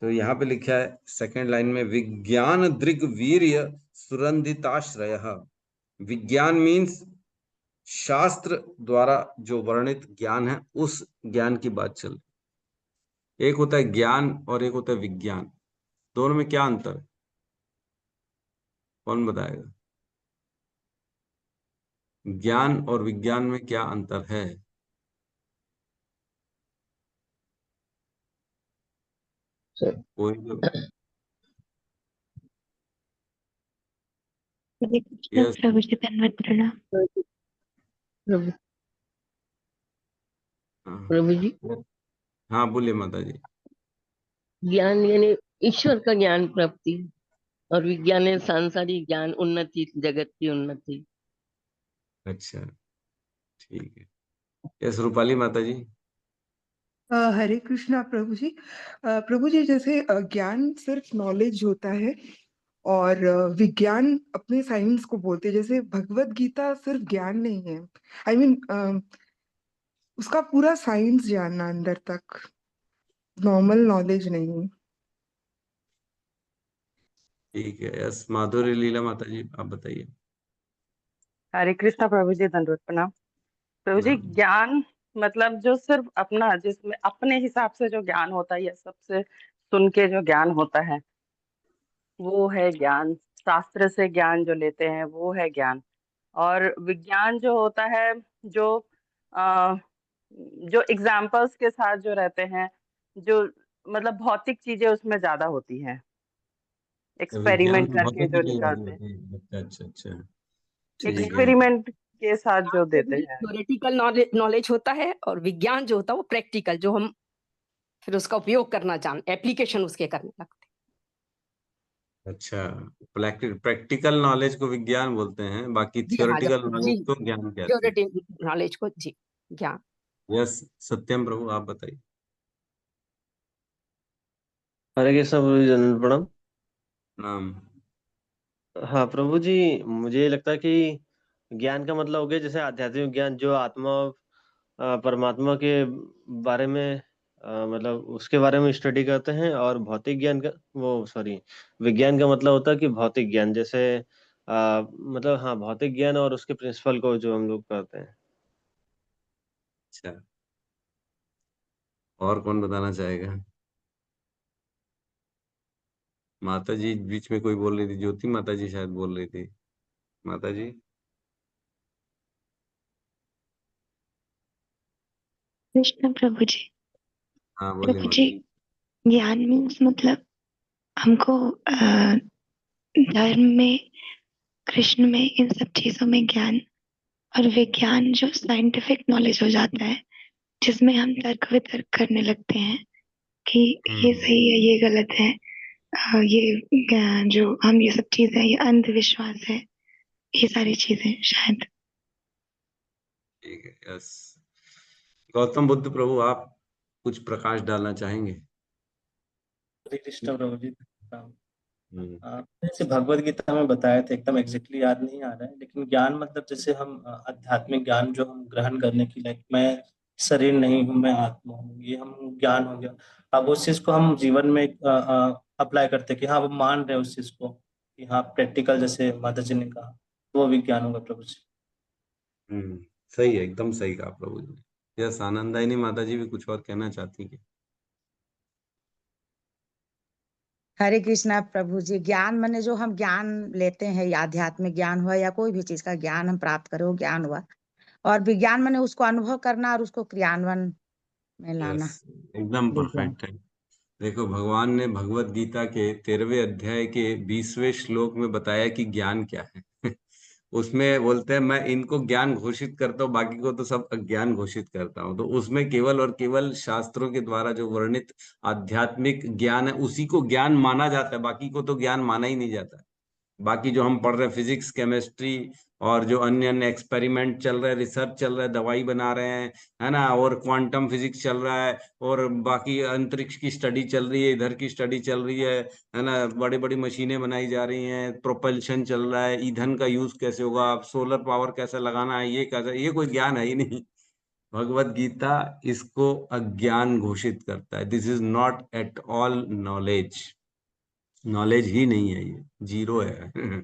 तो यहाँ पे लिखा है सेकंड लाइन में विज्ञान दृग्वीर्य सुरंधिताश्रय। विज्ञान मीन्स शास्त्र द्वारा जो वर्णित ज्ञान है उस ज्ञान की बात चल रही। एक होता है ज्ञान और एक होता है विज्ञान। दोनों में क्या अंतर है, कौन बताएगा? ज्ञान और विज्ञान में क्या अंतर है? कोई तो यस। प्रभु जी धन्यवाद प्रणाम। प्रभु हाँ प्रभु जी, हाँ, बोलिए माता जी। ज्ञान यानी ईश्वर का ज्ञान प्राप्ति और विज्ञान है सांसारिक ज्ञान, उन्नति, जगत की उन्नति। अच्छा ठीक है। यस रूपाली माता जी। हरे कृष्णा प्रभु जी। प्रभु जी जैसे ज्ञान सिर्फ नॉलेज होता है और विज्ञान अपने साइंस को बोलते हैं। जैसे भगवत गीता सिर्फ ज्ञान नहीं है, आई मीन उसका पूरा साइंस जानना अंदर तक, नॉर्मल नॉलेज नहीं। ठीक है। यस माधुरी लीला माता जी आप बताइए। हरे कृष्णा प्रभु जी दंडवत प्रणाम। प्रभु जी नाम। ज्ञान मतलब जो सिर्फ अपना, जिसमें अपने हिसाब से जो ज्ञान होता है या सबसे सुन के जो ज्ञान होता है वो है ज्ञान। शास्त्र से ज्ञान जो लेते हैं वो है ज्ञान। और विज्ञान जो होता है जो आ, जो एग्जाम्पल्स के साथ जो रहते हैं, जो मतलब भौतिक चीजें उसमें ज्यादा होती हैं, विज्ञान एक्सपेरिमेंट तो करके भौतिक जो की बात निकालते हैं, होती है। अच्छा अच्छा अच्छा एक ठीक है। एक्सपेरिमेंट के साथ जो देते हैं। थ्योरेटिकल नॉलेज होता है और विज्ञान जो होता है वो प्रैक्टिकल, जो हम फिर उसका उपयोग करना जान, एप्लीकेशन उसके करने लगते अच्छा, प्रैक्टिकल नॉलेज को विज्ञान बोलते हैं, बाकी हैं। जी हाँ, जब थियोरेटिकल जी नॉलेज को ज्ञान कहते हैं। थ्योरेटिकल नॉलेज को जी ज्ञान। यस सत्यम प्रभु आप बताइए। हरे कृष्ण प्रभु जी दंडवत प्रणाम। नाम। हाँ प्रभु जी, मुझे ये लगता है कि ज्ञान का मतलब हो गया जैसे आध्यात्मिक ज्ञान, जो आत्मा परमात्मा के बारे में मतलब उसके बारे में स्टडी करते हैं। और भौतिक ज्ञान का वो सॉरी विज्ञान का मतलब होता है कि भौतिक ज्ञान, जैसे मतलब हाँ भौतिक ज्ञान और उसके प्रिंसिपल को जो हम लोग करते हैं। अच्छा, और कौन बताना चाहेगा? माता जी बीच में कोई बोल रही थी, ज्योति माता जी शायद बोल रही थी। माता जी। कृष्ण प्रभु जी। हाँ बोलिए प्रभु जी माता जी। ज्ञान मीन्स मतलब हमको धर्म में, कृष्ण में, इन सब चीजों में ज्ञान। और विज्ञान जो साइंटिफिक नॉलेज हो जाता है, जिसमें हम तर्क वितर्क करने लगते हैं कि ये सही है, ये गलत है, जो हम ये सब चीजें, ये अंधविश्वास है, ये सारी चीजें शायद। ठीक है। यस गौतम बुद्ध प्रभु आप कुछ प्रकाश डालना चाहेंगे? हरे कृष्ण प्रभु जी। हम्म, जैसे भगवत गीता में बताया था, एकदम एग्जैक्टली याद नहीं आ रहा है, लेकिन ज्ञान मतलब जैसे हम आध्यात्मिक ज्ञान जो हम ग्रहण करने की, लाइक मैं शरीर नहीं हूँ, मैं आत्मा हूँ, ये हम ज्ञान हो गया। अब उस चीज को हम जीवन में अप्लाई करते हैं कि हाँ वो मान रहे हैं उस चीज को, कि हाँ प्रैक्टिकल, जैसे माता जी ने कहा, वो विज्ञान होगा प्रभु जी। सही है, एकदम सही कहा प्रभु जी ने। यस, आनंदायिनी माता जी भी कुछ और कहना चाहती है? हरे कृष्णा प्रभु जी। ज्ञान माने जो हम ज्ञान लेते हैं, या आध्यात्मिक ज्ञान हुआ या कोई भी चीज का ज्ञान हम प्राप्त करें, वो ज्ञान हुआ। और विज्ञान माने उसको अनुभव करना और उसको क्रियान्वयन में लाना, यस, एकदम विज्ञान। परफेक्ट है। देखो, भगवान ने भगवत गीता के 13वें अध्याय के 20वें श्लोक में बताया कि ज्ञान क्या है। उसमें बोलते हैं, मैं इनको ज्ञान घोषित करता हूँ, बाकी को तो सब अज्ञान घोषित करता हूँ। तो उसमें केवल और केवल शास्त्रों के द्वारा जो वर्णित आध्यात्मिक ज्ञान है उसी को ज्ञान माना जाता है, बाकी को तो ज्ञान माना ही नहीं जाता। बाकी जो हम पढ़ रहे हैं, फिजिक्स, केमिस्ट्री और जो अन्य अन्य एक्सपेरिमेंट चल रहे हैं, रिसर्च चल रहा है, दवाई बना रहे हैं, है ना, और क्वांटम फिजिक्स चल रहा है, और बाकी अंतरिक्ष की स्टडी चल रही है, इधर की स्टडी चल रही है ना, बड़ी बड़ी मशीनें बनाई जा रही हैं, प्रोपल्शन चल रहा है, ईंधन का यूज कैसे होगा, सोलर पावर कैसे लगाना है, ये कैसे, ये कोई ज्ञान है ही नहीं। भगवत गीता इसको अज्ञान घोषित करता है। This is not at all knowledge. Knowledge ही नहीं है, ये जीरो है।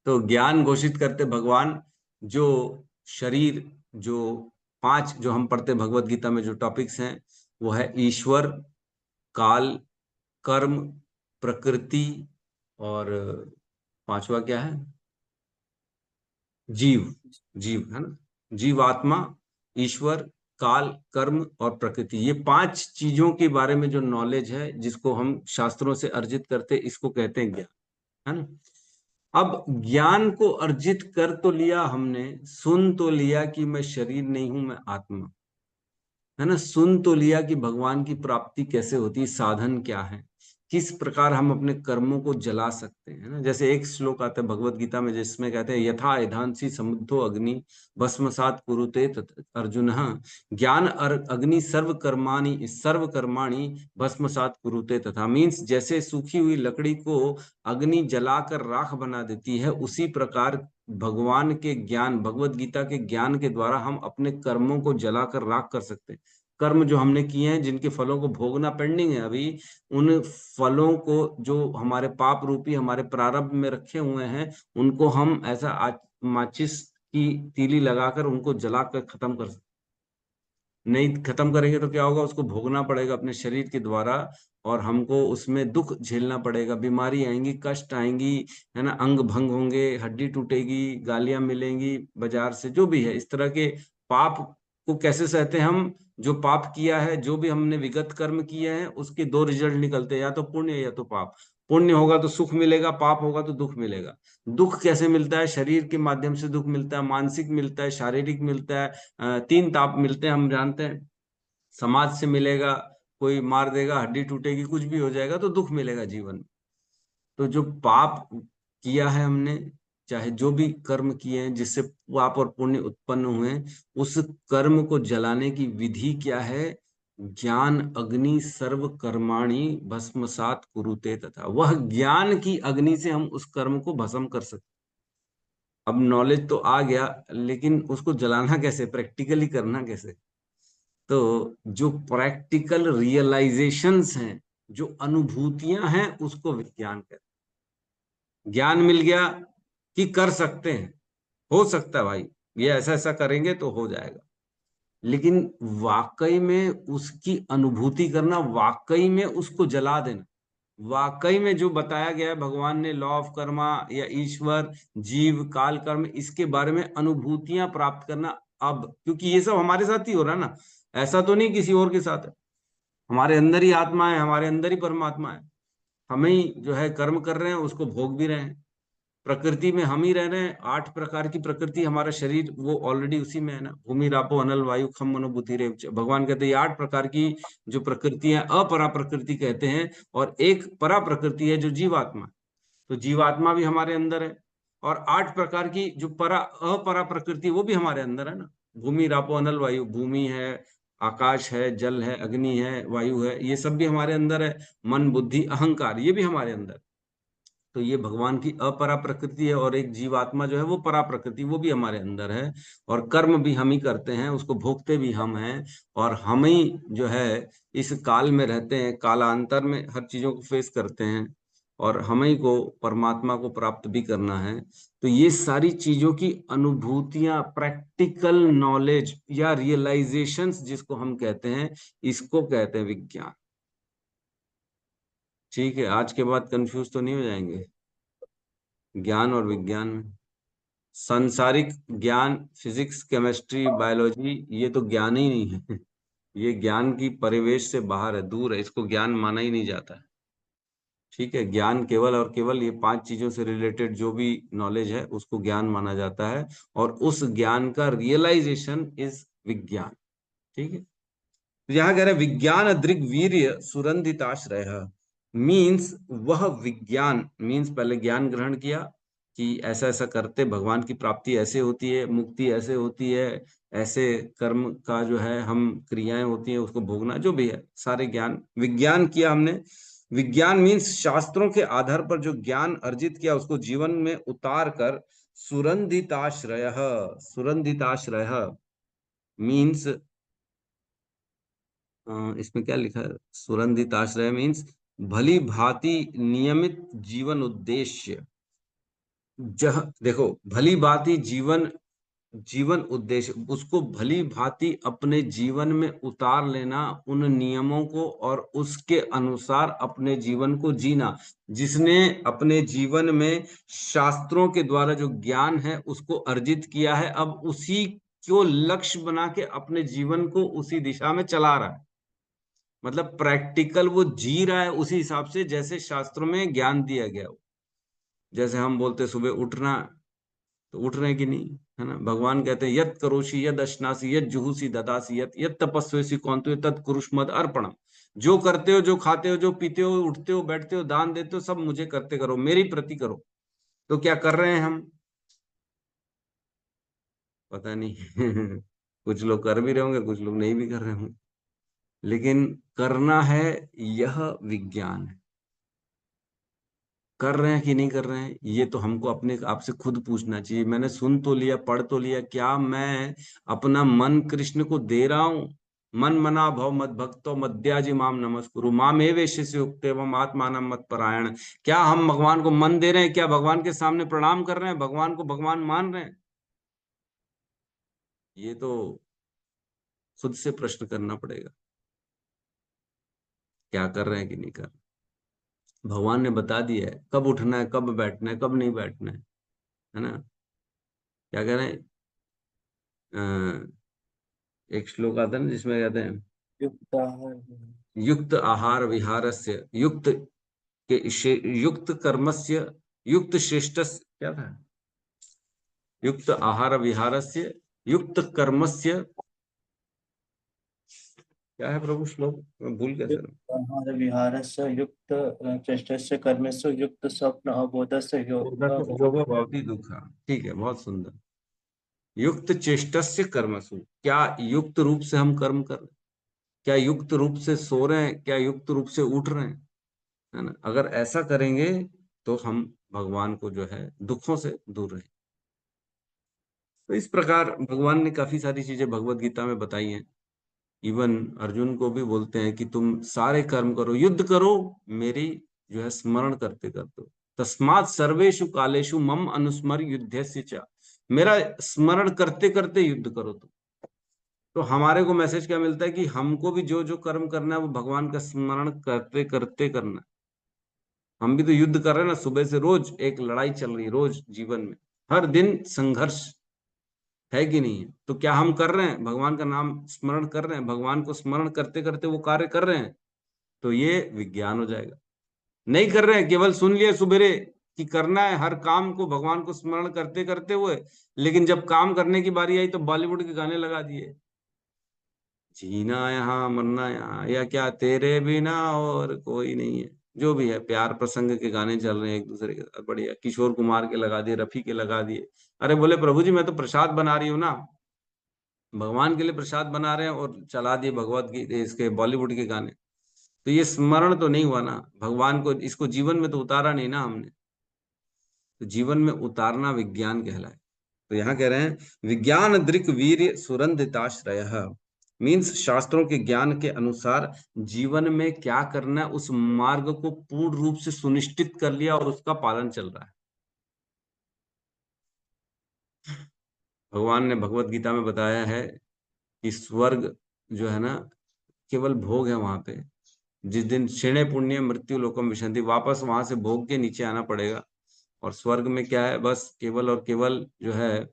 तो ज्ञान घोषित करते भगवान। जो शरीर, जो 5 जो हम पढ़ते भगवत गीता में जो टॉपिक्स हैं, वो है ईश्वर, काल, कर्म, प्रकृति, और 5वां क्या है? जीव। जीव है ना, जीवात्मा, ईश्वर, काल, कर्म और प्रकृति। ये 5 चीजों के बारे में जो नॉलेज है, जिसको हम शास्त्रों से अर्जित करते, इसको कहते हैं ज्ञान, है ना। अब ज्ञान को अर्जित कर तो लिया हमने, सुन तो लिया कि मैं शरीर नहीं हूं, मैं आत्मा, है ना, सुन तो लिया कि भगवान की प्राप्ति कैसे होती है, साधन क्या है, किस प्रकार हम अपने कर्मों को जला सकते हैं, ना। जैसे एक श्लोक आता है भगवत गीता में जिसमें कहते हैं, यथा एधांसी समुद्धो अग्नि भस्मसात कुरुते अर्जुन, ज्ञान अग्नि सर्व कर्माणि भस्मसात कुरुते तथा। मीन्स जैसे सूखी हुई लकड़ी को अग्नि जलाकर राख बना देती है, उसी प्रकार भगवान के ज्ञान, भगवत गीता के ज्ञान के द्वारा हम अपने कर्मों को जलाकर राख कर सकते हैं। कर्म जो हमने किए हैं, जिनके फलों को भोगना पेंडिंग है अभी, उन फलों को जो हमारे पाप रूपी हमारे प्रारब्ध में रखे हुए हैं, उनको हम ऐसा माचिस की तीली लगाकर उनको जलाकर खत्म कर सकते। नहीं खत्म करेंगे तो क्या होगा, उसको भोगना पड़ेगा अपने शरीर के द्वारा, और हमको उसमें दुख झेलना पड़ेगा, बीमारी आएंगी, कष्ट आएंगी, है ना, अंग भंग होंगे, हड्डी टूटेगी, गालियां मिलेंगी बाजार से, जो भी है इस तरह के पाप को कैसे सहते हैं हम। जो पाप किया है, जो भी हमने विगत कर्म किए हैं, उसके 2 रिजल्ट निकलते हैं, या तो पुण्य या तो पाप। पुण्य होगा तो सुख मिलेगा, पाप होगा तो दुख मिलेगा। दुख कैसे मिलता है? शरीर के माध्यम से दुख मिलता है, मानसिक मिलता है, शारीरिक मिलता है। 3 ताप मिलते हैं, हम जानते हैं। समाज से मिलेगा, कोई मार देगा, हड्डी टूटेगी, कुछ भी हो जाएगा तो दुख मिलेगा जीवन में। तो जो पाप किया है हमने, चाहे जो भी कर्म किए हैं जिससे पाप और पुण्य उत्पन्न हुए, उस कर्म को जलाने की विधि क्या है? ज्ञान अग्नि सर्व कर्माणि भस्मसात कुरुते तथा। वह ज्ञान की अग्नि से हम उस कर्म को भस्म कर सकते। अब नॉलेज तो आ गया, लेकिन उसको जलाना कैसे, प्रैक्टिकली करना कैसे? तो जो प्रैक्टिकल रियलाइजेशंस हैं, जो अनुभूतियां हैं, उसको विज्ञान कहते हैं। ज्ञान मिल गया कि कर सकते हैं, हो सकता है भाई, ये ऐसा ऐसा करेंगे तो हो जाएगा, लेकिन वाकई में उसकी अनुभूति करना, वाकई में उसको जला देना, वाकई में जो बताया गया है भगवान ने, लॉ ऑफ कर्मा या ईश्वर, जीव, काल, कर्म, इसके बारे में अनुभूतियां प्राप्त करना। अब क्योंकि ये सब हमारे साथ ही हो रहा है ना, ऐसा तो नहीं किसी और के साथ है, हमारे अंदर ही आत्मा है, हमारे अंदर ही परमात्मा है। हम ही जो है कर्म कर रहे हैं, उसको भोग भी रहे हैं। प्रकृति में हम ही रह रहे हैं। 8 प्रकार की प्रकृति, हमारा शरीर वो ऑलरेडी उसी में है ना, भूमि, रापो, अनल, वायु, खम, मनो, बुद्धि, रेव, च। भगवान कहते हैं ये 8 प्रकार की जो प्रकृति है, अपरा प्रकृति कहते हैं, और एक परा प्रकृति है जो जीवात्मा। तो जीवात्मा भी हमारे अंदर है, और 8 प्रकार की जो अपरा प्रकृति, वो भी हमारे अंदर है ना। भूमि, रापो, अनल, वायु, भूमि है, आकाश है, जल है, अग्नि है, वायु है, ये सब भी हमारे अंदर है। मन, बुद्धि, अहंकार, ये भी हमारे अंदर। तो ये भगवान की अपरा प्रकृति है, और एक जीवात्मा जो है वो परा प्रकृति, वो भी हमारे अंदर है। और कर्म भी हम ही करते हैं, उसको भोगते भी हम हैं, और हम ही जो है इस काल में रहते हैं, कालांतर में हर चीजों को फेस करते हैं। और हमें को परमात्मा को प्राप्त भी करना है। तो ये सारी चीजों की अनुभूतियां, प्रैक्टिकल नॉलेज या रियलाइजेशंस जिसको हम कहते हैं, इसको कहते हैं विज्ञान। ठीक है, आज के बाद कंफ्यूज तो नहीं हो जाएंगे ज्ञान और विज्ञान में। सांसारिक ज्ञान, फिजिक्स, केमिस्ट्री, बायोलॉजी, ये तो ज्ञान ही नहीं है। ये ज्ञान की परिवेश से बाहर है, दूर है, इसको ज्ञान माना ही नहीं जाता है। ठीक है, ज्ञान केवल और केवल ये 5 चीजों से रिलेटेड जो भी नॉलेज है उसको ज्ञान माना जाता है, और उस ज्ञान का रियलाइजेशन इज विज्ञान। ठीक है, तो यहाँ कह रहे हैं विज्ञान दृग्वीर्य सुरंधिताश्रय, मीन्स वह विज्ञान, मीन्स पहले ज्ञान ग्रहण किया कि ऐसा ऐसा करते भगवान की प्राप्ति ऐसे होती है, मुक्ति ऐसे होती है, ऐसे कर्म का जो है हम क्रियाएं होती है उसको भोगना, जो भी है सारे ज्ञान विज्ञान किया हमने। विज्ञान मीन्स शास्त्रों के आधार पर जो ज्ञान अर्जित किया उसको जीवन में उतार कर सुरंधिताश्रय, सुरंधिताश्रय मीन्स इसमें क्या लिखा है, सुरंधिताश्रय मीन्स भली भांति नियमित जीवन उद्देश्य। जहाँ देखो भली भांति जीवन उद्देश्य, उसको भली भांति अपने जीवन में उतार लेना, उन नियमों को और उसके अनुसार अपने जीवन को जीना। जिसने अपने जीवन में शास्त्रों के द्वारा जो ज्ञान है उसको अर्जित किया है, अब उसी को लक्ष्य बना के अपने जीवन को उसी दिशा में चला रहा है। मतलब प्रैक्टिकल वो जी रहा है उसी हिसाब से जैसे शास्त्रों में ज्ञान दिया गया हो। जैसे हम बोलते सुबह उठना, तो उठ रहे कि नहीं, है ना। भगवान कहते हैं यत करोषि यद अश्नासी यद जुहुसी ददासी यत यत तपस्वेसी कौंतु तत् कुरुष मद अर्पणम। जो करते हो, जो खाते हो, जो पीते हो, उठते हो, बैठते हो, दान देते हो, सब मुझे करते करो, मेरी प्रति करो। तो क्या कर रहे हैं हम, पता नहीं। कुछ लोग कर भी रहे होंगे, कुछ लोग नहीं भी कर रहे होंगे, लेकिन करना है, यह विज्ञान है। कर रहे हैं कि नहीं कर रहे हैं, ये तो हमको अपने आप से खुद पूछना चाहिए। मैंने सुन तो लिया, पढ़ तो लिया, क्या मैं अपना मन कृष्ण को दे रहा हूं? मन मना भव मद भक्तो मद्याजी माम नमस्कुरु माम एवेश्य युक्त एवं आत्मानम मत परायण। क्या हम भगवान को मन दे रहे हैं? क्या भगवान के सामने प्रणाम कर रहे हैं? भगवान को भगवान मान रहे हैं? ये तो खुद से प्रश्न करना पड़ेगा, क्या कर रहे हैं कि नहीं कर रहे। भगवान ने बता दिया है कब उठना है, कब बैठना है, कब नहीं बैठना है ना। क्या कह रहे हैं, एक श्लोक आता है ना जिसमें कहते हैं युक्त आहार विहारस्य युक्त युक्त कर्मस्य युक्त श्रेष्ठस्य, क्या था, युक्त आहार विहारस्य युक्त कर्मस्य, क्या है प्रभु श्लोक, मैं भूल गया सर। आहार विहारस्य युक्त चेष्टस्य कर्मस्य युक्त स्वप्न अबोधस्य योगो भवति दुःखा। ठीक है, बहुत सुंदर। युक्त चेष्टस्य कर्मसु, क्या युक्त रूप से हम कर्म कर रहे हैं? क्या युक्त रूप से सो रहे हैं? क्या युक्त रूप से उठ रहे हैं? है ना। अगर ऐसा करेंगे तो हम भगवान को जो है दुखों से दूर रहे। तो इस प्रकार भगवान ने काफी सारी चीजें भगवत गीता में बताई हैं। इवन अर्जुन को भी बोलते हैं कि तुम सारे कर्म करो, युद्ध करो, मेरी जो है स्मरण करते करते। तस्मात् सर्वेषु कालेषु मम अनुस्मर युद्धस्य च, मेरा स्मरण करते करते युद्ध करो तुम। तो हमारे को मैसेज क्या मिलता है कि हमको भी जो जो कर्म करना है वो भगवान का स्मरण करते करते करना है। हम भी तो युद्ध कर रहे हैं ना, सुबह से रोज एक लड़ाई चल रही है, रोज जीवन में हर दिन संघर्ष है कि नहीं है। तो क्या हम कर रहे हैं, भगवान का नाम स्मरण कर रहे हैं, भगवान को स्मरण करते करते वो कार्य कर रहे हैं, तो ये विज्ञान हो जाएगा। नहीं कर रहे हैं, केवल सुन लिए सुबेरे कि करना है हर काम को भगवान को स्मरण करते करते हुए, लेकिन जब काम करने की बारी आई तो बॉलीवुड के गाने लगा दिए, जीना यहाँ मरना यहाँ, या क्या तेरे बिना और कोई नहीं है, जो भी है, प्यार प्रसंग के गाने चल रहे हैं एक दूसरे के साथ, बढ़िया। किशोर कुमार के लगा दिए, रफी के लगा दिए। अरे बोले प्रभु जी मैं तो प्रसाद बना रही हूँ ना, भगवान के लिए प्रसाद बना रहे हैं और चला दिए भगवत गीता इसके बॉलीवुड के गाने। तो ये स्मरण तो नहीं हुआ ना, भगवान को इसको जीवन में तो उतारा नहीं ना हमने। तो जीवन में उतारना विज्ञान कहलाए। तो यहाँ कह रहे हैं विज्ञान दृक वीर्य सुरंधिताश्रय, मीन्स शास्त्रों के ज्ञान के अनुसार जीवन में क्या करना है उस मार्ग को पूर्ण रूप से सुनिश्चित कर लिया और उसका पालन चल रहा है। भगवान ने भगवत गीता में बताया है कि स्वर्ग जो है ना केवल भोग है वहां पे। जिस दिन क्षीणे पुण्य मृत्यु लोकम विशंति, वापस वहां से भोग के नीचे आना पड़ेगा। और स्वर्ग में क्या है, बस केवल और केवल जो है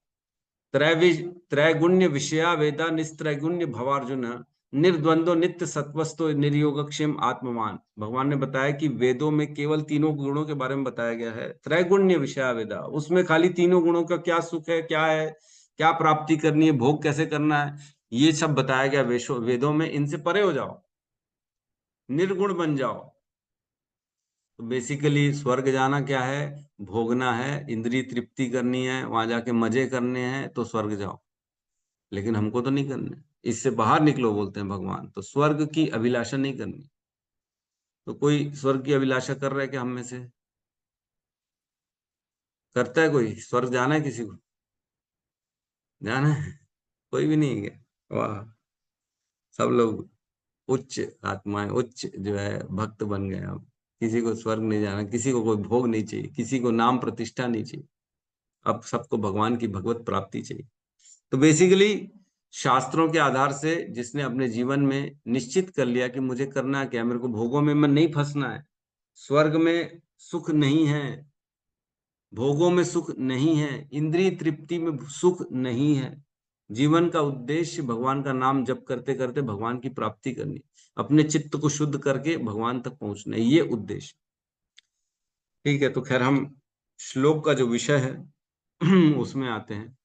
त्रैगुण्य विषया वेदा निस्त्रैगुण्य भवार्जुन निर्द्वंद्व नित्य सत्वस्तो निर्योगक्षेम आत्मवान। भगवान ने बताया कि वेदों में केवल तीनों गुणों के बारे में बताया गया है। त्रैगुण्य विषया वेदा, उसमें खाली तीनों गुणों का क्या सुख है, क्या प्राप्ति करनी है, भोग कैसे करना है, ये सब बताया गया वेदों में। इनसे परे हो जाओ, निर्गुण बन जाओ। तो बेसिकली स्वर्ग जाना क्या है, भोगना है, इंद्रिय तृप्ति करनी है, वहां जाके मजे करने हैं, तो स्वर्ग जाओ। लेकिन हमको तो नहीं करने, इससे बाहर निकलो बोलते हैं भगवान। तो स्वर्ग की अभिलाषा नहीं करनी। तो कोई स्वर्ग की अभिलाषा कर रहा है क्या हम में से? करता है कोई? स्वर्ग जाना है किसी को? जाना है? कोई भी नहीं है? वाह, सब लोग उच्च आत्माएं, उच्च जो है भक्त बन गए। अब किसी को स्वर्ग नहीं जाना, किसी को कोई भोग नहीं चाहिए, किसी को नाम प्रतिष्ठा नहीं चाहिए। अब सबको भगवान की भगवत प्राप्ति चाहिए। तो बेसिकली शास्त्रों के आधार से जिसने अपने जीवन में निश्चित कर लिया कि मुझे करना क्या, मेरे को भोगों में मैं नहीं फंसना है, स्वर्ग में सुख नहीं है, भोगों में सुख नहीं है, इंद्रिय तृप्ति में सुख नहीं है। जीवन का उद्देश्य भगवान का नाम जप करते करते भगवान की प्राप्ति करनी, अपने चित्त को शुद्ध करके भगवान तक पहुंचना, ये उद्देश्य। ठीक है, तो खैर हम श्लोक का जो विषय है उसमें आते हैं।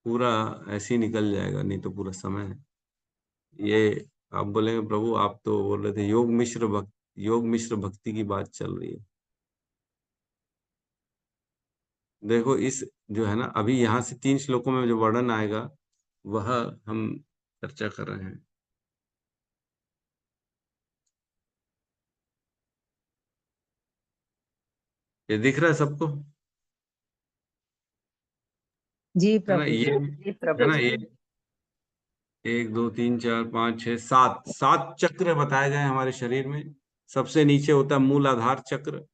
पूरा ऐसे ही निकल जाएगा, नहीं तो पूरा समय है ये। आप बोलेंगे प्रभु आप तो बोल रहे थे योग मिश्र भक्ति की बात चल रही है। देखो इस जो है ना, अभी यहाँ से 3 श्लोकों में जो वर्णन आएगा वह हम चर्चा कर रहे हैं। ये दिख रहा है सबको? जी है ना प्रभु ये? जी। जी है प्रभु ना जी। ये 1 2 3 4 5 6 7 चक्र बताए गए हैं हमारे शरीर में। सबसे नीचे होता है मूलाधार चक्र,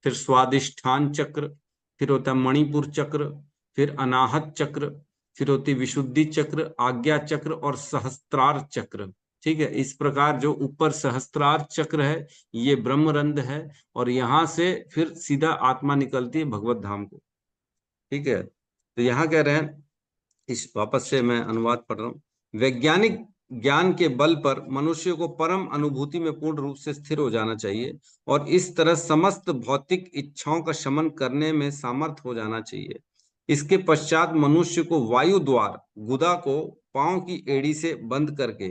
फिर स्वादिष्ठान चक्र, फिर होता है मणिपुर चक्र, फिर अनाहत चक्र, फिर होती विशुद्धि चक्र, आज्ञा चक्र और सहस्त्रार चक्र। ठीक है, इस प्रकार जो ऊपर सहस्त्रार चक्र है ये ब्रह्मरंध्र है, और यहाँ से फिर सीधा आत्मा निकलती है भगवत धाम को। ठीक है, तो यहाँ कह रहे हैं, इस वापस से मैं अनुवाद पढ़ रहा हूँ। वैज्ञानिक ज्ञान के बल पर मनुष्य को परम अनुभूति में पूर्ण रूप से स्थिर हो जाना चाहिए और इस तरह समस्त भौतिक इच्छाओं का शमन करने में सामर्थ हो जाना चाहिए। इसके पश्चात मनुष्य को वायु द्वार गुदा को पांव की एड़ी से बंद करके,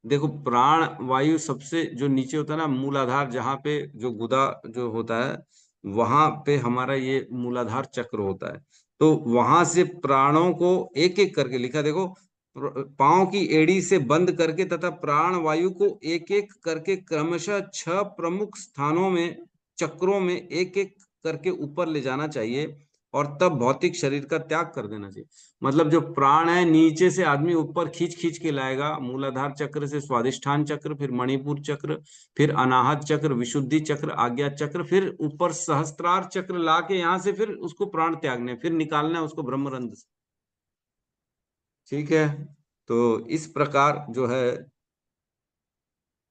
देखो प्राण वायु सबसे जो नीचे होता है ना, मूलाधार, जहाँ पे जो गुदा जो होता है वहां पे हमारा ये मूलाधार चक्र होता है। तो वहां से प्राणों को एक एक करके लिखा, देखो पांव की एड़ी से बंद करके तथा प्राण वायु को एक एक करके क्रमशः 6 प्रमुख स्थानों में चक्रों में एक एक करके ऊपर ले जाना चाहिए और तब भौतिक शरीर का त्याग कर देना चाहिए। मतलब जो प्राण है नीचे से आदमी ऊपर खींच खींच के लाएगा, मूलाधार चक्र से स्वादिष्ठान चक्र, फिर मणिपुर चक्र, फिर अनाहत चक्र, विशुद्धि चक्र, आज्ञा चक्र, फिर ऊपर सहस्त्रार चक्र ला के यहाँ से फिर उसको प्राण त्यागने, फिर निकालना है उसको ब्रह्मरंध्र से। ठीक है, तो इस प्रकार जो है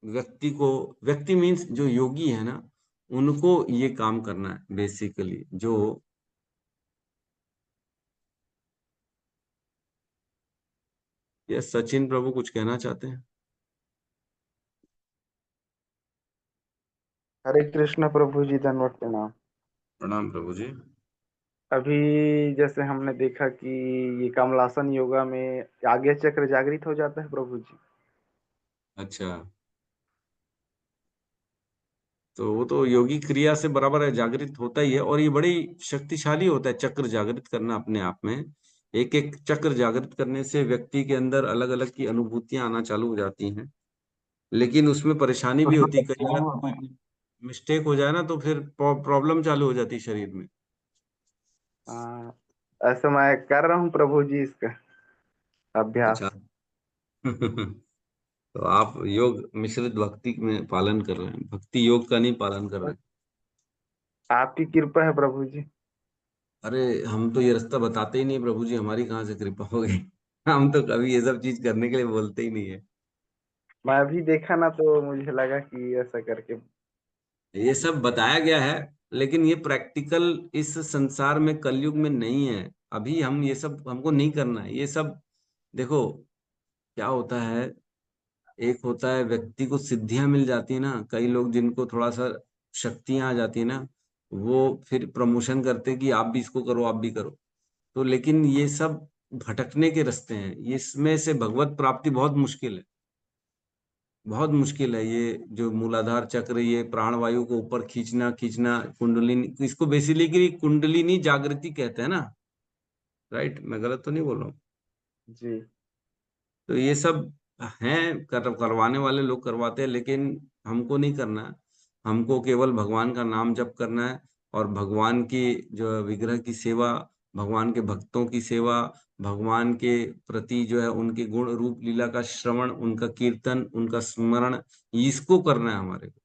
व्यक्ति मीन्स जो योगी है ना, उनको ये काम करना है बेसिकली। जो ये सचिन प्रभु कुछ कहना चाहते हैं? हरे कृष्ण प्रभु जी, धन्यवाद प्रणाम। प्रणाम प्रभु जी। अभी जैसे हमने देखा कि ये कमलासन योगा में आज्ञा चक्र जागृत हो जाता है प्रभु जी। अच्छा, तो वो तो योगी क्रिया से बराबर है, जागृत होता ही है, और ये बड़ी शक्तिशाली होता है चक्र जागृत करना अपने आप में। एक एक चक्र जागृत करने से व्यक्ति के अंदर अलग अलग की अनुभूतियां आना चालू हो जाती हैं। लेकिन उसमें परेशानी भी होती है, कई बार मिस्टेक हो जाए ना तो फिर प्रॉब्लम चालू हो जाती है शरीर में। हाँ, ऐसा मैं कर रहा हूँ प्रभु जी इसका अच्छा। अभ्यास। तो आप योग मिश्रित भक्ति में पालन कर रहे हैं, भक्ति योग का नहीं पालन कर रहे हैं। आपकी कृपा है प्रभु जी। अरे हम तो ये रास्ता बताते ही नहीं प्रभु जी, हमारी कहाँ से कृपा हो गई। हम तो कभी ये सब चीज करने के लिए बोलते ही नहीं है। मैं अभी देखा ना तो मुझे लगा कि ऐसा करके। ये सब बताया गया है, लेकिन ये प्रैक्टिकल इस संसार में कलयुग में नहीं है। अभी हम ये सब हमको नहीं करना है ये सब। देखो क्या होता है, एक होता है व्यक्ति को सिद्धियां मिल जाती है ना, कई लोग जिनको थोड़ा सा शक्तियां आ जाती है ना, वो फिर प्रमोशन करते हैं कि आप भी इसको करो, आप भी करो। तो लेकिन ये सब भटकने के रास्ते हैं, ये इसमें से भगवत प्राप्ति बहुत मुश्किल है, बहुत मुश्किल है। ये जो मूलाधार चक्र, ये प्राणवायु को ऊपर खींचना खींचना, कुंडलिनी, इसको बेसिकली कुंडलिनी जागृति कहते हैं ना, राइट? मैं गलत तो नहीं बोल रहा हूँ? जी। तो ये सब हैं, करवाने वाले लोग करवाते हैं, लेकिन हमको नहीं करना है। हमको केवल भगवान का नाम जप करना है, और भगवान की जो विग्रह की सेवा, भगवान के भक्तों की सेवा, भगवान के प्रति जो है उनके गुण रूप लीला का श्रवण, उनका कीर्तन, उनका स्मरण, इसको करना है हमारे को।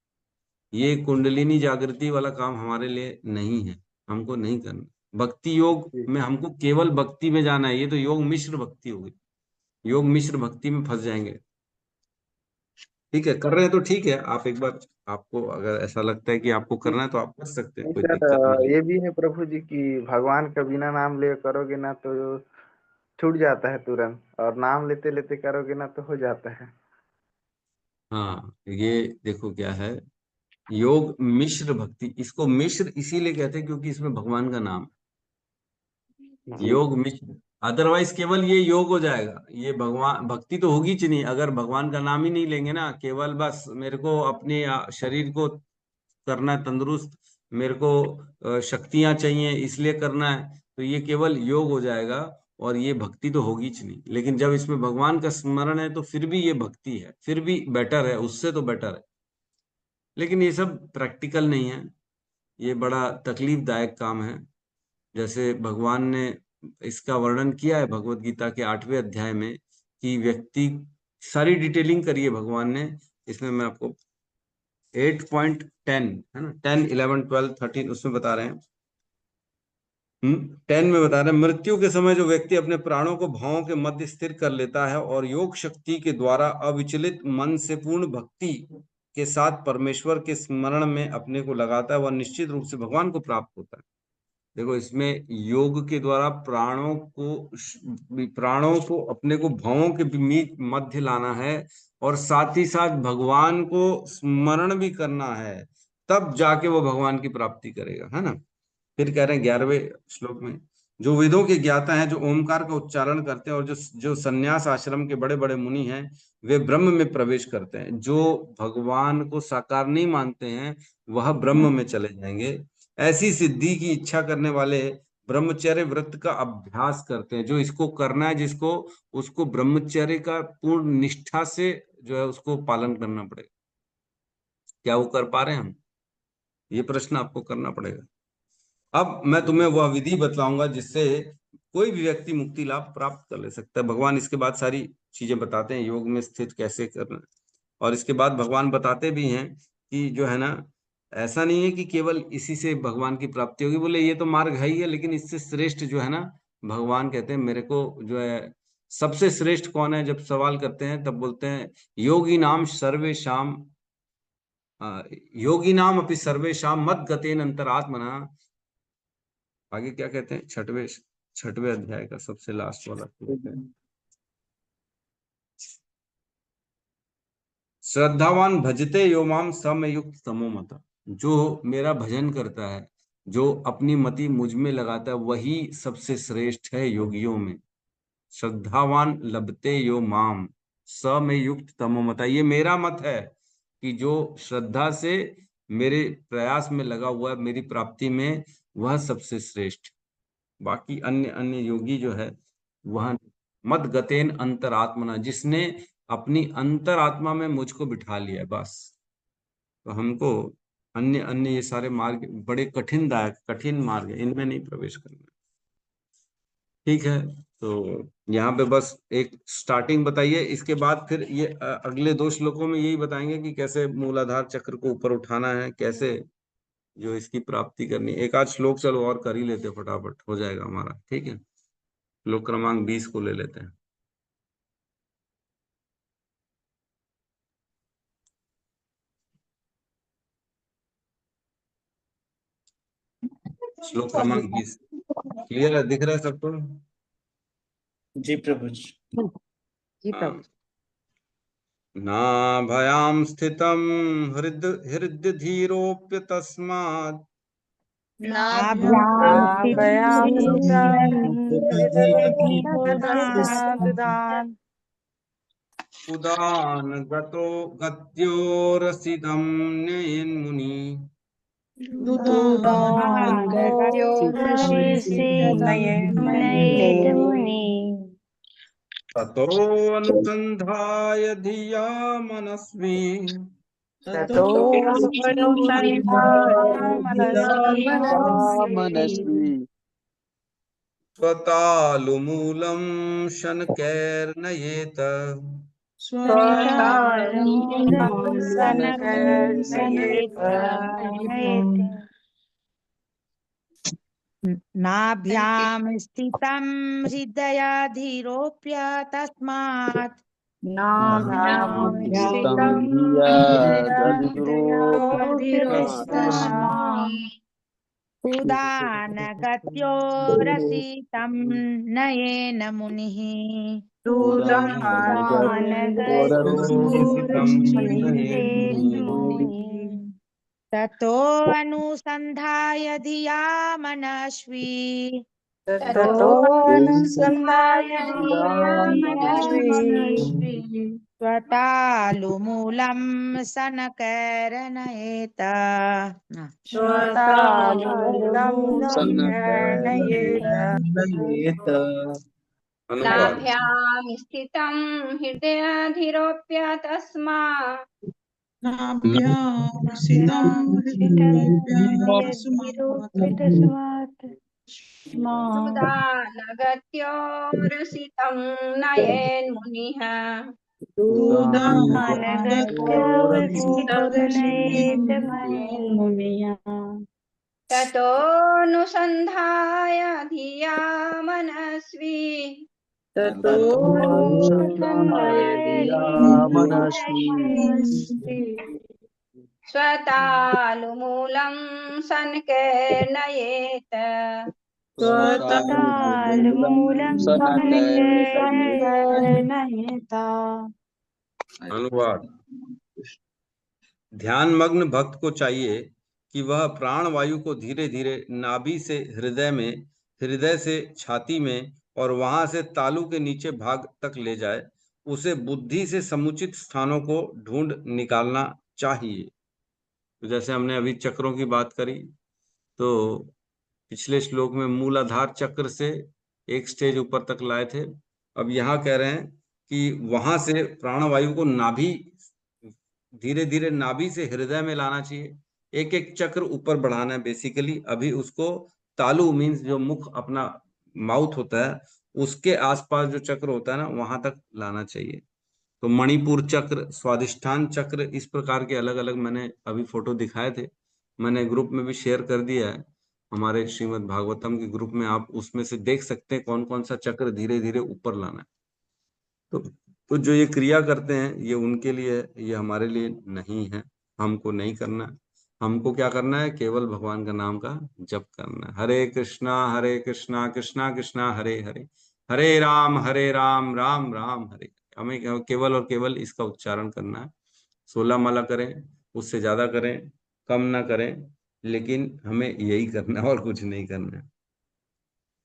ये कुंडलिनी जागृति वाला काम हमारे लिए नहीं है, हमको नहीं करना। भक्ति योग जी। में हमको केवल भक्ति में जाना है, ये तो योग मिश्र भक्ति होगी, योग मिश्र भक्ति में फंस जाएंगे। ठीक है, कर रहे हैं तो ठीक है। आप एक बार, आपको अगर ऐसा लगता है कि आपको करना है तो आप कर सकते हैं, नहीं कोई दिक्कत सर, नहीं है। ये भी है प्रभु जी कि भगवान का बिना नाम ले करोगे ना तो छूट जाता है तुरंत, और नाम लेते लेते करोगे ना तो हो जाता है। हाँ, ये देखो क्या है, योग मिश्र भक्ति, इसको मिश्र इसीलिए कहते हैं क्योंकि इसमें भगवान का नाम है। जी। योग मिश्र, अदरवाइज केवल ये योग हो जाएगा, ये भगवान भक्ति तो होगी ही नहीं अगर भगवान का नाम ही नहीं लेंगे ना। केवल बस मेरे को अपने शरीर को करना है तंदुरुस्त, मेरे को शक्तियां चाहिए इसलिए करना है, तो ये केवल योग हो जाएगा, और ये भक्ति तो होगी ही नहीं। लेकिन जब इसमें भगवान का स्मरण है तो फिर भी ये भक्ति है, फिर भी बेटर है, उससे तो बेटर है। लेकिन ये सब प्रैक्टिकल नहीं है, ये बड़ा तकलीफदायक काम है। जैसे भगवान ने इसका वर्णन किया है भगवत गीता के 8वें अध्याय में, कि व्यक्ति, सारी डिटेलिंग करिए भगवान ने इसमें। मैं आपको 8.10 है ना, 10, 11, 12, 13 उसमें बता रहे हैं। 10 में बता रहे हैं, मृत्यु के समय जो व्यक्ति अपने प्राणों को भावों के मध्य स्थिर कर लेता है और योग शक्ति के द्वारा अविचलित मन से पूर्ण भक्ति के साथ परमेश्वर के स्मरण में अपने को लगाता है, वह निश्चित रूप से भगवान को प्राप्त होता है। देखो इसमें योग के द्वारा प्राणों को अपने को भावों के मध्य लाना है, और साथ ही साथ भगवान को स्मरण भी करना है, तब जाके वो भगवान की प्राप्ति करेगा, है ना। फिर कह रहे हैं 11वें श्लोक में, जो वेदों के ज्ञाता हैं, जो ओमकार का उच्चारण करते हैं, और जो जो संन्यास आश्रम के बड़े बड़े मुनि हैं, वे ब्रह्म में प्रवेश करते हैं। जो भगवान को साकार नहीं मानते हैं वह ब्रह्म में चले जाएंगे। ऐसी सिद्धि की इच्छा करने वाले ब्रह्मचर्य व्रत का अभ्यास करते हैं। जो इसको करना है जिसको, उसको ब्रह्मचर्य का पूर्ण निष्ठा से जो है उसको पालन करना पड़ेगा। क्या वो कर पा रहे हैं हम? ये प्रश्न आपको करना पड़ेगा। अब मैं तुम्हें वह विधि बतलाऊंगा जिससे कोई भी व्यक्ति मुक्ति लाभ प्राप्त कर ले सकता है। भगवान इसके बाद सारी चीजें बताते हैं, योग में स्थित कैसे करना, और इसके बाद भगवान बताते भी हैं कि जो है ना, ऐसा नहीं है कि केवल इसी से भगवान की प्राप्ति होगी, बोले ये तो मार्ग है ही है, लेकिन इससे श्रेष्ठ जो है ना, भगवान कहते हैं मेरे को जो है सबसे श्रेष्ठ कौन है। जब सवाल करते हैं तब बोलते हैं योगी नाम सर्वे शाम, योगी नाम अपनी सर्वे शाम मद गतेन अंतरात्मना। आगे क्या कहते हैं, छठवें अध्याय का सबसे लास्ट वाला श्लोक है, श्रद्धावान भजते यो माम समयुक्त तमो मता। जो मेरा भजन करता है, जो अपनी मति मुझ में लगाता है, वही सबसे श्रेष्ठ है योगियों में। श्रद्धावान लभते यो माम समयुक्त तमो मता, ये मेरा मत है कि जो श्रद्धा से मेरे प्रयास में लगा हुआ है मेरी प्राप्ति में, वह सबसे श्रेष्ठ। बाकी अन्य अन्य योगी जो है वह मद गतेन अंतरात्मना, जिसने अपनी अंतरात्मा में मुझको बिठा लिया है बस। तो हमको अन्य अन्य ये सारे मार्ग बड़े कठिन मार्ग है, इनमें नहीं प्रवेश करना। ठीक है, तो यहाँ पे बस एक स्टार्टिंग बताइए, इसके बाद फिर ये अगले 2 श्लोकों में यही बताएंगे कि कैसे मूलाधार चक्र को ऊपर उठाना है, कैसे जो इसकी प्राप्ति करनी है। एक आध श्लोक चलो और कर ही लेते, फटाफट हो जाएगा हमारा, ठीक है। श्लोक क्रमांक 20 को ले लेते हैं। श्लोक क्रमांक 20 क्लियर है, दिख रहा है सबको? जी प्रभु जी। जी प्रभु। नाभयां स्थितं हृदय धीरोप्य तस्मात् उदान गत्यो रसिदं नयेन्मुनि ततो अनुसन्धाय धिया मनस्वी मनस्वी स्वतालुमूलं शनकैर्नयेत नाभ्यां स्थितं हृदयाधिरोप्य तस्मात् उदानगत्यो रसितं नयेन मुनिः ततो अनुसन्धाय धिया मनस्वी स्वतालुमूलं सनकैर्नयेत। नाभ्यां स्थितं हृदयाधिरोप्य तस्मात् उदानगत्यो रसितं नयेन्मुनिः ततोऽनुसन्धाय धिया मनस्वी स्वतालुमूलं सनकैर्नयेत अनुवाद। ध्यान मग्न भक्त को चाहिए कि वह प्राण वायु को धीरे धीरे नाभि से हृदय में, हृदय से छाती में और वहां से तालु के नीचे भाग तक ले जाए। उसे बुद्धि से समुचित स्थानों को ढूंढ निकालना चाहिए। तो जैसे हमने अभी चक्रों की बात करी, तो पिछले श्लोक में मूलाधार चक्र से एक स्टेज ऊपर तक लाए थे। अब यहाँ कह रहे हैं कि वहां से प्राणवायु को नाभि, धीरे धीरे नाभि से हृदय में लाना चाहिए, एक एक चक्र ऊपर बढ़ाना है बेसिकली। अभी उसको तालु मीन्स जो मुख अपना माउथ होता है उसके आसपास जो चक्र होता है ना, वहां तक लाना चाहिए। तो मणिपुर चक्र, स्वादिष्ठान चक्र, इस प्रकार के अलग अलग मैंने अभी फोटो दिखाए थे, मैंने ग्रुप में भी शेयर कर दिया है हमारे श्रीमद् भागवतम के ग्रुप में। आप उसमें से देख सकते हैं कौन कौन सा चक्र धीरे धीरे ऊपर लाना है। तो जो ये क्रिया करते हैं ये उनके लिए, ये हमारे लिए नहीं है, हमको नहीं करना। हमको क्या करना है? केवल भगवान का नाम का जप करना है। हरे कृष्णा कृष्णा कृष्णा हरे हरे, हरे राम राम राम हरे। हमें केवल और केवल इसका उच्चारण करना है। 16 माला करें, उससे ज्यादा करें, कम ना करें, लेकिन हमें यही करना है और कुछ नहीं करना है।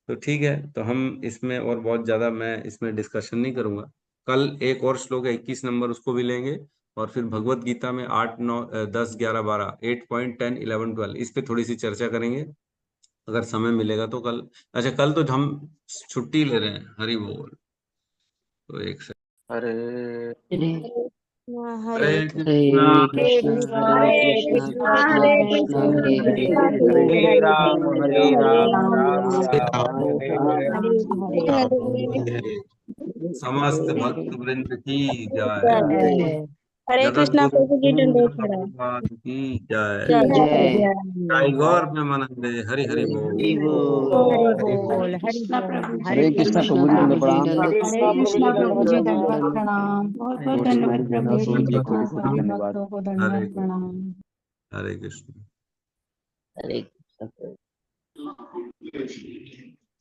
तो ठीक है, तो हम इसमें और बहुत ज्यादा मैं इसमें डिस्कशन नहीं करूंगा। कल एक और श्लोक है 21 नंबर, उसको भी लेंगे, और फिर भगवत गीता में 8, 9, 10, 11, 12, 8.10, 11, 12 इस पे थोड़ी सी चर्चा करेंगे अगर समय मिलेगा तो कल। अच्छा, कल तो हम छुट्टी ले रहे हैं, हरि बोल। तो एक से हरे हरे हरे कृष्णा कृष्णा हरे कृष्णा हरे कृष्णा हरे कृष्णा कृष्णा हरे हरे हरे राम हरे राम राम राम हरे हरे हरे हरे समस्त भक्त वृंद की जय जय हरे जगत कृष्णा गुरु प्रभु जी दंडोत प्रणाम प्रभुपाद की जय जय जय गौर प्रेमानंदे हरि हरि बोल हरि बोल हरे कृष्णा प्रभु जी हरे कृष्णा प्रभु जी दंड प्रणाम। दंडोत हरे कृष्णा प्रभु जी दंडोत प्रणाम बहुत बहुत धन्यवाद प्रभु जी प्रभु जी को धन्यवाद। हरे हरे कृष्ण हरे कृष्णा